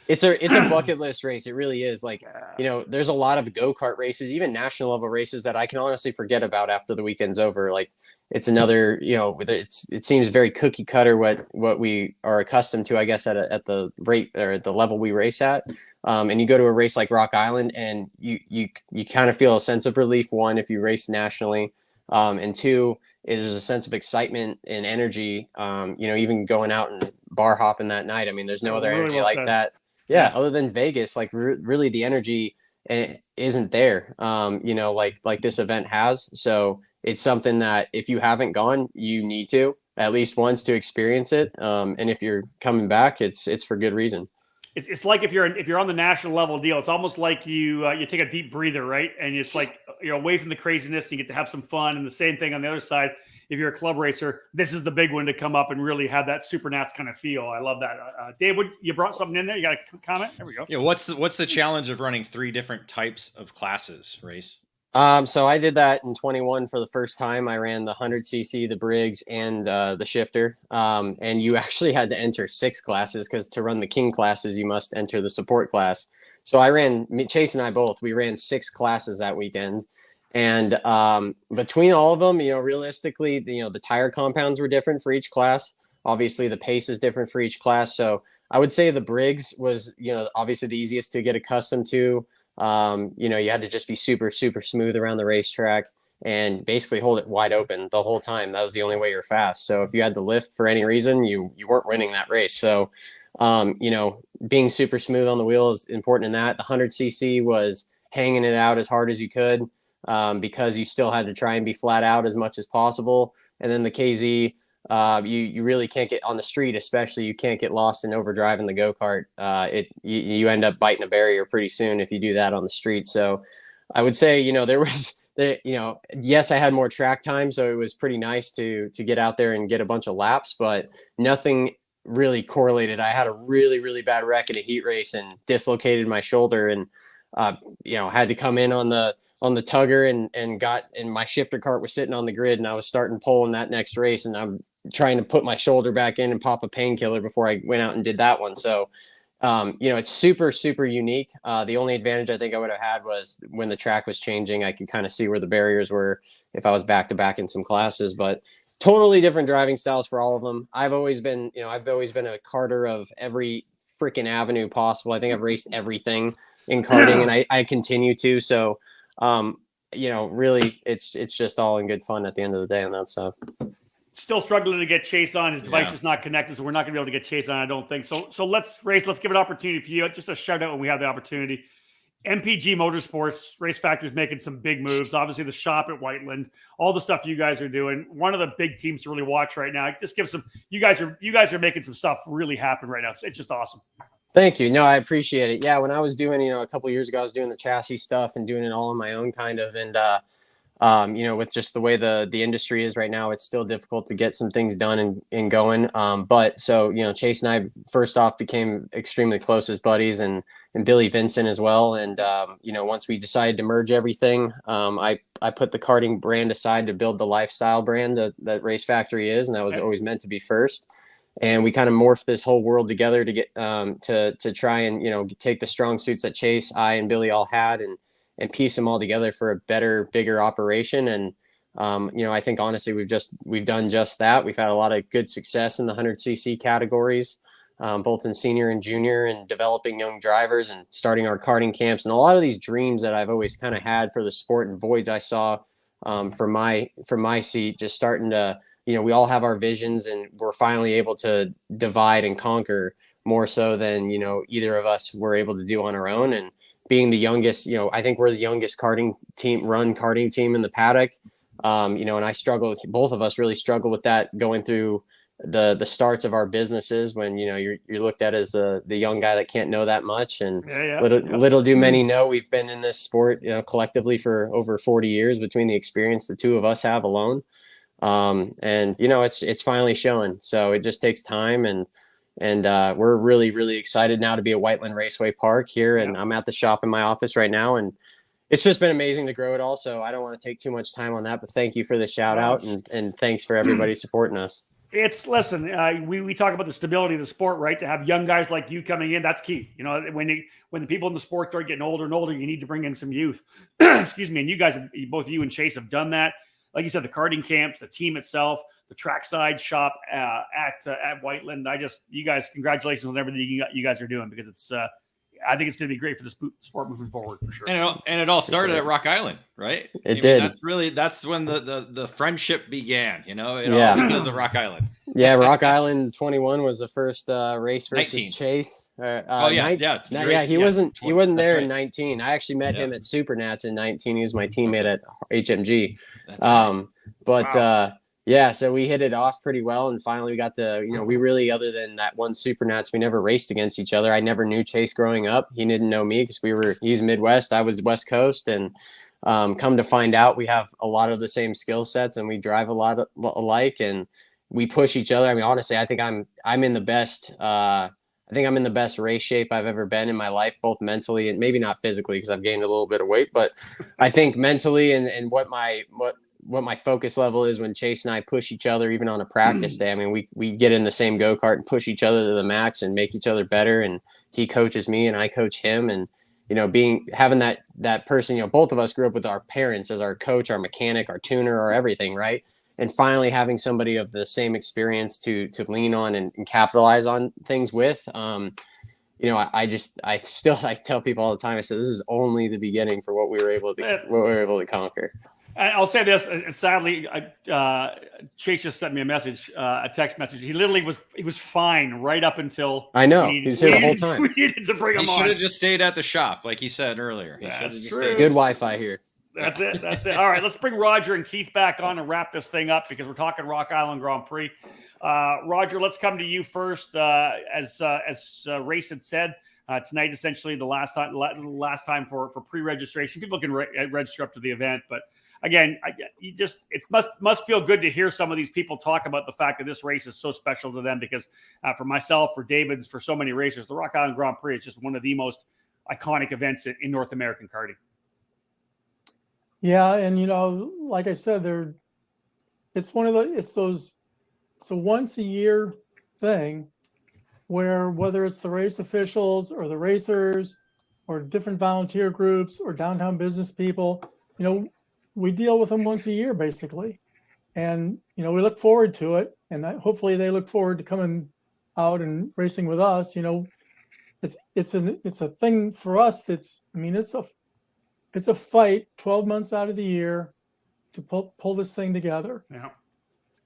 it's a bucket list race. It really is. Like, there's a lot of go-kart races, even national level races, that I can honestly forget about after the weekend's over. Like, it's another, it seems very cookie cutter what we are accustomed to, I guess, at the rate or at the level we race at. And you go to a race like Rock Island, and you kind of feel a sense of relief. One, if you race nationally, and two, there's a sense of excitement and energy. Even going out and bar hopping that night. I mean, there's no other Really energy well like said. that. Yeah, other than Vegas, like really the energy isn't there. Like this event has. So it's something that if you haven't gone, you need to at least once to experience it. And if you're coming back, it's for good reason. It's like if you're on the national level deal, it's almost like you take a deep breather, right? And it's like you're away from the craziness, and you get to have some fun. And the same thing on the other side, if you're a club racer, this is the big one to come up and really have that super nats kind of feel. I love that. Dave, you brought something in there? You got a comment? There we go. Yeah. What's the challenge of running 3 different types of classes, Race? So I did that in 21 for the first time. I ran the 100cc, the Briggs, and the shifter. And you actually had to enter 6 classes, because to run the King classes, you must enter the support class. So Chase and I both, we ran 6 classes that weekend. And between all of them, realistically, the tire compounds were different for each class. Obviously, the pace is different for each class. So I would say the Briggs was, obviously the easiest to get accustomed to. You had to just be super, super smooth around the racetrack and basically hold it wide open the whole time. That was the only way you're fast. So if you had to lift for any reason, you weren't winning that race. So, being super smooth on the wheel is important in that. The 100cc was hanging it out as hard as you could, because you still had to try and be flat out as much as possible. And then the KZ, you really can't get on the street, especially you can't get lost in overdriving the go-kart. You end up biting a barrier pretty soon if you do that on the street. So I would say, there was, yes, I had more track time, so it was pretty nice to get out there and get a bunch of laps, but nothing really correlated. I had a really, really bad wreck in a heat race and dislocated my shoulder, and had to come in on the tugger and my shifter cart was sitting on the grid, and I was starting pole in that next race, and I'm trying to put my shoulder back in and pop a painkiller before I went out and did that one. So, it's super, super unique. The only advantage I think I would have had was when the track was changing, I could kind of see where the barriers were if I was back to back in some classes, but totally different driving styles for all of them. I've always been a karter of every freaking avenue possible. I think I've raced everything in karting, and I continue to. So, really, it's just all in good fun at the end of the day on that stuff. Still struggling to get Chase on. His device is not connected, so we're not going to be able to get Chase on, I don't think. So let's give an opportunity for you. Just a shout out when we have the opportunity. MPG Motorsports, Race Factory's making some big moves. Obviously, the shop at Whiteland, all the stuff you guys are doing. One of the big teams to really watch right now. Just give some. You guys are making some stuff really happen right now. It's just awesome. Thank you. No, I appreciate it. Yeah, when I was doing, a couple of years ago, I was doing the chassis stuff and doing it all on my own kind of. And, with just the way the industry is right now, it's still difficult to get some things done and going. But so, Chase and I first off became extremely close as buddies, and Billy Vincent as well. And, once we decided to merge everything, I put the karting brand aside to build the lifestyle brand that Race Factory is. And that was always meant to be first. And we kind of morphed this whole world together to get to try and, take the strong suits that Chase, I, and Billy all had and piece them all together for a better, bigger operation. And, I think honestly, we've done just that. We've had a lot of good success in the 100cc categories, both in senior and junior, and developing young drivers and starting our karting camps. And a lot of these dreams that I've always kind of had for the sport and voids I saw from my seat, just starting to, we all have our visions, and we're finally able to divide and conquer more so than, either of us were able to do on our own. And being the youngest, I think we're the youngest karting team in the paddock. And I struggle, both of us really struggle with that going through the starts of our businesses when, you're looked at as the young guy that can't know that much. And little do many know we've been in this sport, collectively for over 40 years between the experience the two of us have alone. And it's finally showing. So it just takes time, and we're really, really excited now to be at Whiteland Raceway Park here. And I'm at the shop in my office right now, and It's just been amazing to grow it all. So I don't want to take too much time on that, but thank you for the shout out and thanks for everybody supporting us. Listen, we talk about the stability of the sport, right? To have young guys like you coming in, that's key. You know, when the people in the sport start getting older and older, you need to bring in some youth. Excuse me. And you guys, both you and Chase, have done that. Like you said, the karting camps, the team itself, the trackside shop at Whiteland. You guys, congratulations on everything you guys are doing, because it's. I think it's going to be great for the sport moving forward for sure. And it all started at Rock Island, right? It did. That's when the friendship began. You know, it all because of Rock Island. Yeah, Rock Island 21 was the first race versus 19. Chase. He wasn't there right. in 19. I actually met him at Supernats in 19. He was my teammate at HMG. So we hit it off pretty well, and finally we got we really, other than that one Supernats, we never raced against each other. I never knew Chase growing up. He didn't know me because he's Midwest, I was West Coast, and come to find out we have a lot of the same skill sets and we drive a lot alike and we push each other. I mean, honestly, I think I'm in the best. I think I'm in the best race shape I've ever been in my life, both mentally and maybe not physically because I've gained a little bit of weight, but I think mentally and what my focus level is when Chase and I push each other, even on a practice day. I mean, we get in the same go-kart and push each other to the max and make each other better. And he coaches me and I coach him. And, having that person, both of us grew up with our parents as our coach, our mechanic, our tuner, our everything. Right. And finally having somebody of the same experience to lean on and capitalize on things with, I tell people all the time, I said, this is only the beginning for what we were able to conquer. I'll say this, and sadly, Chase just sent me a text message. He literally was fine right up until I know he was here the whole time. We needed to bring him on. He should have just stayed at the shop, like he said earlier. That's just true. Good Wi-Fi here. That's it. All right, let's bring Roger and Keith back on and wrap this thing up because we're talking Rock Island Grand Prix. Roger, let's come to you first. As Race had said, tonight essentially the last time for pre-registration. People can register up to the event, but again, it must feel good to hear some of these people talk about the fact that this race is so special to them because for myself, for David, for so many racers, the Rock Island Grand Prix is just one of the most iconic events in North American karting. Yeah, and like I said, it's a once a year thing where whether it's the race officials or the racers or different volunteer groups or downtown business people, we deal with them once a year basically. And, we look forward to it. And hopefully they look forward to coming out and racing with us. It's a thing for us. It's a fight 12 months out of the year to pull this thing together. Yeah.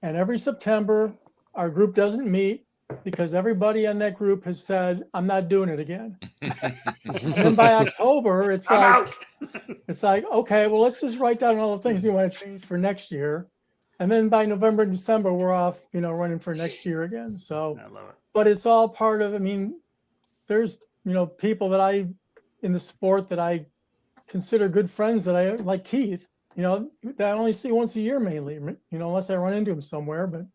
And every September, our group doesn't meet because everybody on that group has said, I'm not doing it again. And then by October, it's like, okay, well, let's just write down all the things you want to change for next year. And then by November and December, we're off, running for next year again. So, I love it. But it's all part of, there's, people in the sport that I consider good friends that I like Keith, that I only see once a year mainly, unless I run into him somewhere, but,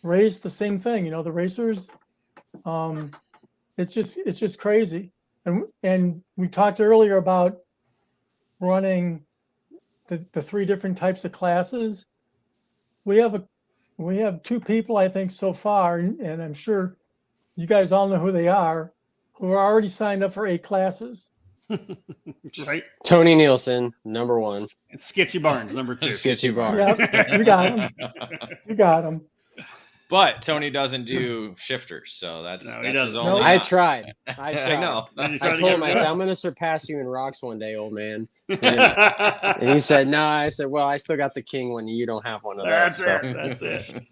Race, the same thing, the racers, it's just crazy. And we talked earlier about running the three different types of classes. We have two people, I think, so far, and I'm sure you guys all know who they are, who are already signed up for 8 classes. Right. Tony Nielsen, number 1. And Sketchy Barnes, number 2. Sketchy Barnes. Yep, you got him. You got him. But Tony doesn't do shifters, so that's his only. No, I tried. I know. I told him, I said, I'm going to surpass you in rocks one day, old man. And he said, no. I said, well, I still got the king one. You don't have one of those. That's it.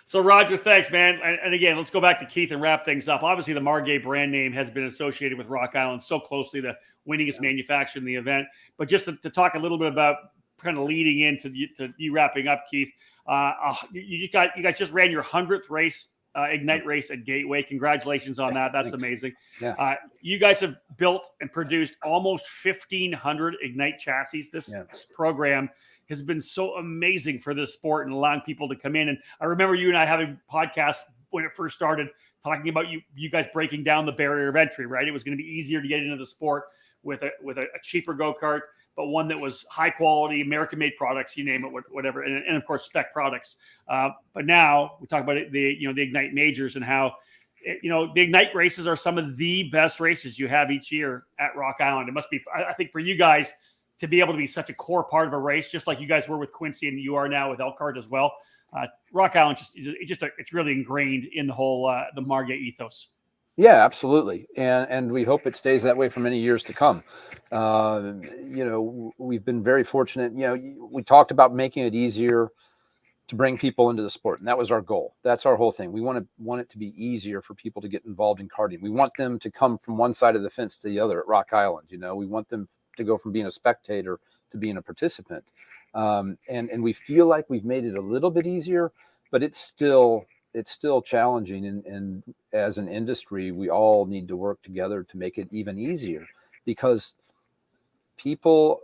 So, Roger, thanks, man. And again, let's go back to Keith and wrap things up. Obviously, the Margay brand name has been associated with Rock Island so closely, the winningest manufacturer in the event. But just to talk a little bit about kind of leading into you wrapping up, Keith, you guys just ran your 100th race, Ignite race at Gateway. Congratulations on that. That's amazing. Yeah. You guys have built and produced almost 1,500 Ignite chassis. This program has been so amazing for this sport and allowing people to come in. And I remember you and I having podcasts when it first started talking about you guys breaking down the barrier of entry, right? It was going to be easier to get into the sport with a cheaper go-kart, but one that was high quality, American-made products, you name it, whatever, and of course spec products. But now we talk about the Ignite majors and how the Ignite races are some of the best races you have each year at Rock Island. It must be, I think, for you guys to be able to be such a core part of a race, just like you guys were with Quincy and you are now with Elkhart as well. Rock Island, it's really ingrained in the whole the Margay ethos. Yeah, absolutely. And we hope it stays that way for many years to come. We've been very fortunate. We talked about making it easier to bring people into the sport, and that was our goal. That's our whole thing. We want it to be easier for people to get involved in karting. We want them to come from one side of the fence to the other at Rock Island. We want them to go from being a spectator to being a participant. And we feel like we've made it a little bit easier, but it's still challenging. And as an industry, we all need to work together to make it even easier, because people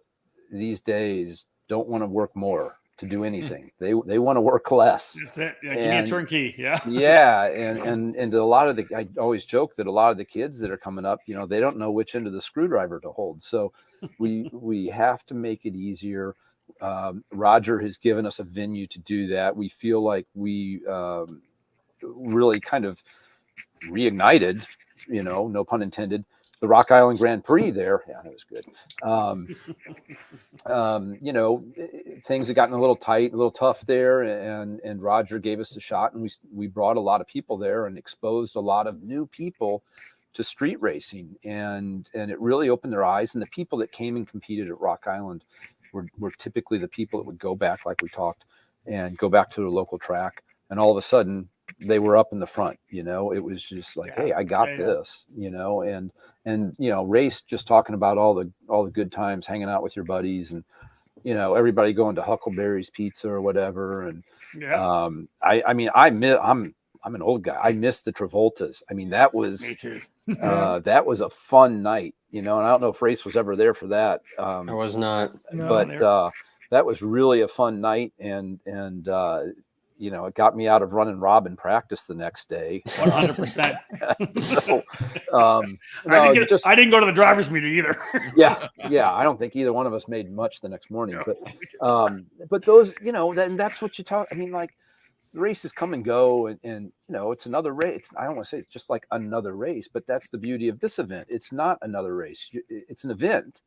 these days don't want to work more to do anything. They want to work less. That's it. Yeah, give me a turnkey. Yeah. Yeah. And a lot of I always joke that a lot of the kids that are coming up, they don't know which end of the screwdriver to hold. So we have to make it easier. Roger has given us a venue to do that. We feel like we really kind of reignited, no pun intended, the Rock Island Grand Prix there. Yeah, that was good. Things had gotten a little tight, a little tough there, and Roger gave us a shot, and we brought a lot of people there and exposed a lot of new people to street racing, and it really opened their eyes. And the people that came and competed at Rock Island were typically the people that would go back, like we talked, and go back to their local track, and all of a sudden they were up in the front. It was just like, hey, I got this, and race, just talking about all the good times, hanging out with your buddies, and everybody going to Huckleberry's Pizza or whatever. And I'm an old guy. I miss the Travoltas. That was Me too. that was a fun night, and I don't know if Race was ever there for that. I was not. But that was really a fun night, and it got me out of running Robin practice the next day. 100%. So, I didn't go to the driver's meeting either. yeah. I don't think either one of us made much the next morning, but those, then that's what you talk. The races come and go, and it's another race. I don't want to say it's just like another race, but that's the beauty of this event. It's not another race. It's an event,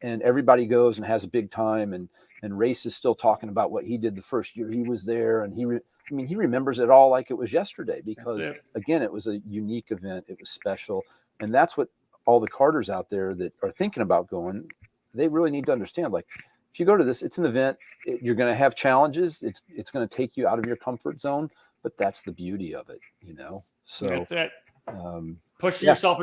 and everybody goes and has a big time. And Race is still talking about what he did the first year he was there, and he remembers it all like it was yesterday, because again, it was a unique event. It was special, and that's what all the karters out there that are thinking about going, they really need to understand. Like, if you go to this, it's an event. You're going to have challenges. It's going to take you out of your comfort zone, but that's the beauty of it, So that's it. Pushing yourself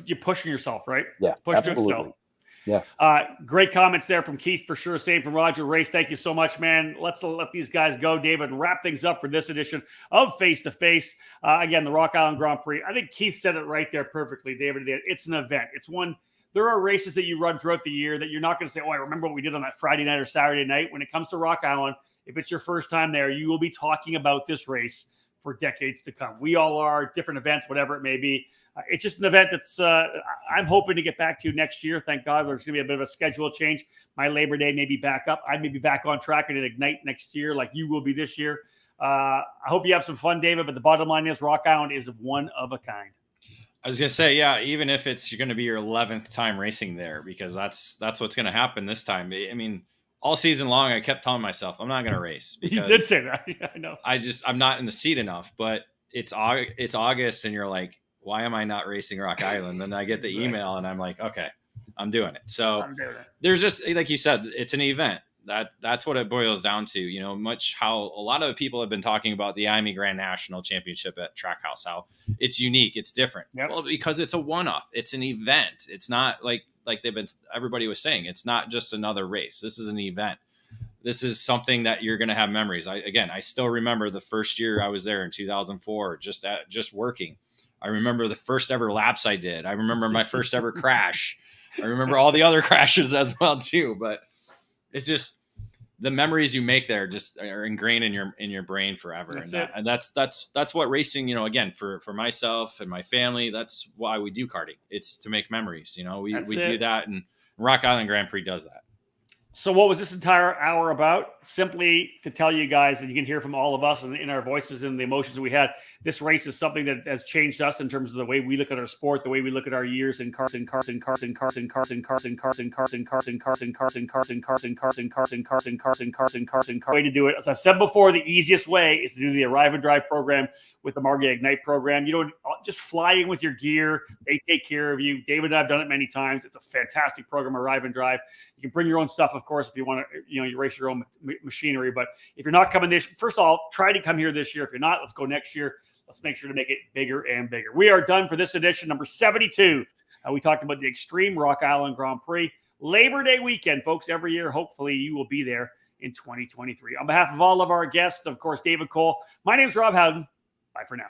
you're pushing yourself, right? Yeah, push absolutely. to excel. Yeah. Great comments there from Keith, for sure. Same from Roger. Race, thank you so much, man. Let's let these guys go, David, and wrap things up for this edition of Face to Face. Again, the Rock Island Grand Prix. I think Keith said it right there perfectly, David. It's an event. It's one. There are races that you run throughout the year that you're not going to say, oh, I remember what we did on that Friday night or Saturday night. When it comes to Rock Island, if it's your first time there, you will be talking about this race for decades to come. We all are, different events, whatever it may be. It's just an event that's I'm hoping to get back to next year. Thank God there's going to be a bit of a schedule change. My Labor Day may be back up. I may be back on track and Ignite next year like you will be this year. I hope you have some fun, David, but the bottom line is Rock Island is one of a kind. I was going to say, yeah, even if you're going to be your 11th time racing there, because that's what's going to happen this time. All season long, I kept telling myself, I'm not going to race. You did say that. Yeah, I know. I'm not in the seat enough, but it's August and you're like, why am I not racing Rock Island? Then I get the email and I'm like, okay, I'm doing it. So there's just, like you said, it's an event. That's what it boils down to, much how a lot of people have been talking about the IME Grand National Championship at Trackhouse, how it's unique, it's different. Yep. Well, because it's a one-off, it's an event. It's not like everybody was saying, it's not just another race. This is an event. This is something that you're going to have memories. I still remember the first year I was there in 2004, just working. I remember the first ever laps I did. I remember my first ever crash. I remember all the other crashes as well too, but it's just the memories you make there just are ingrained in your brain forever. And that's what racing, you know, again, for myself and my family, that's why we do karting. It's to make memories. You know, we do that, and Rock Island Grand Prix does that. So what was this entire hour about? Simply to tell you guys, and you can hear from all of us and in our voices and the emotions we had, this race is something that has changed us in terms of the way we look at our sport, the way we look at our years in cars. Way to do it. As I've said before, the easiest way is to do the Arrive and Drive program with the Margay Ignite program. You know, just flying with your gear. They take care of you. David and I've done it many times. It's a fantastic program, Arrive and Drive. You can bring your own stuff, of course, if you want to, you know, you race your own machinery. But if you're not coming this, first of all, try to come here this year. If you're not, let's go next year. Let's make sure to make it bigger and bigger. We are done for this edition, number 72. We talked about the Xtream Rock Island Grand Prix. Labor Day weekend, folks, every year. Hopefully you will be there in 2023. On behalf of all of our guests, of course, David Cole, my name is Rob Howden. Bye for now.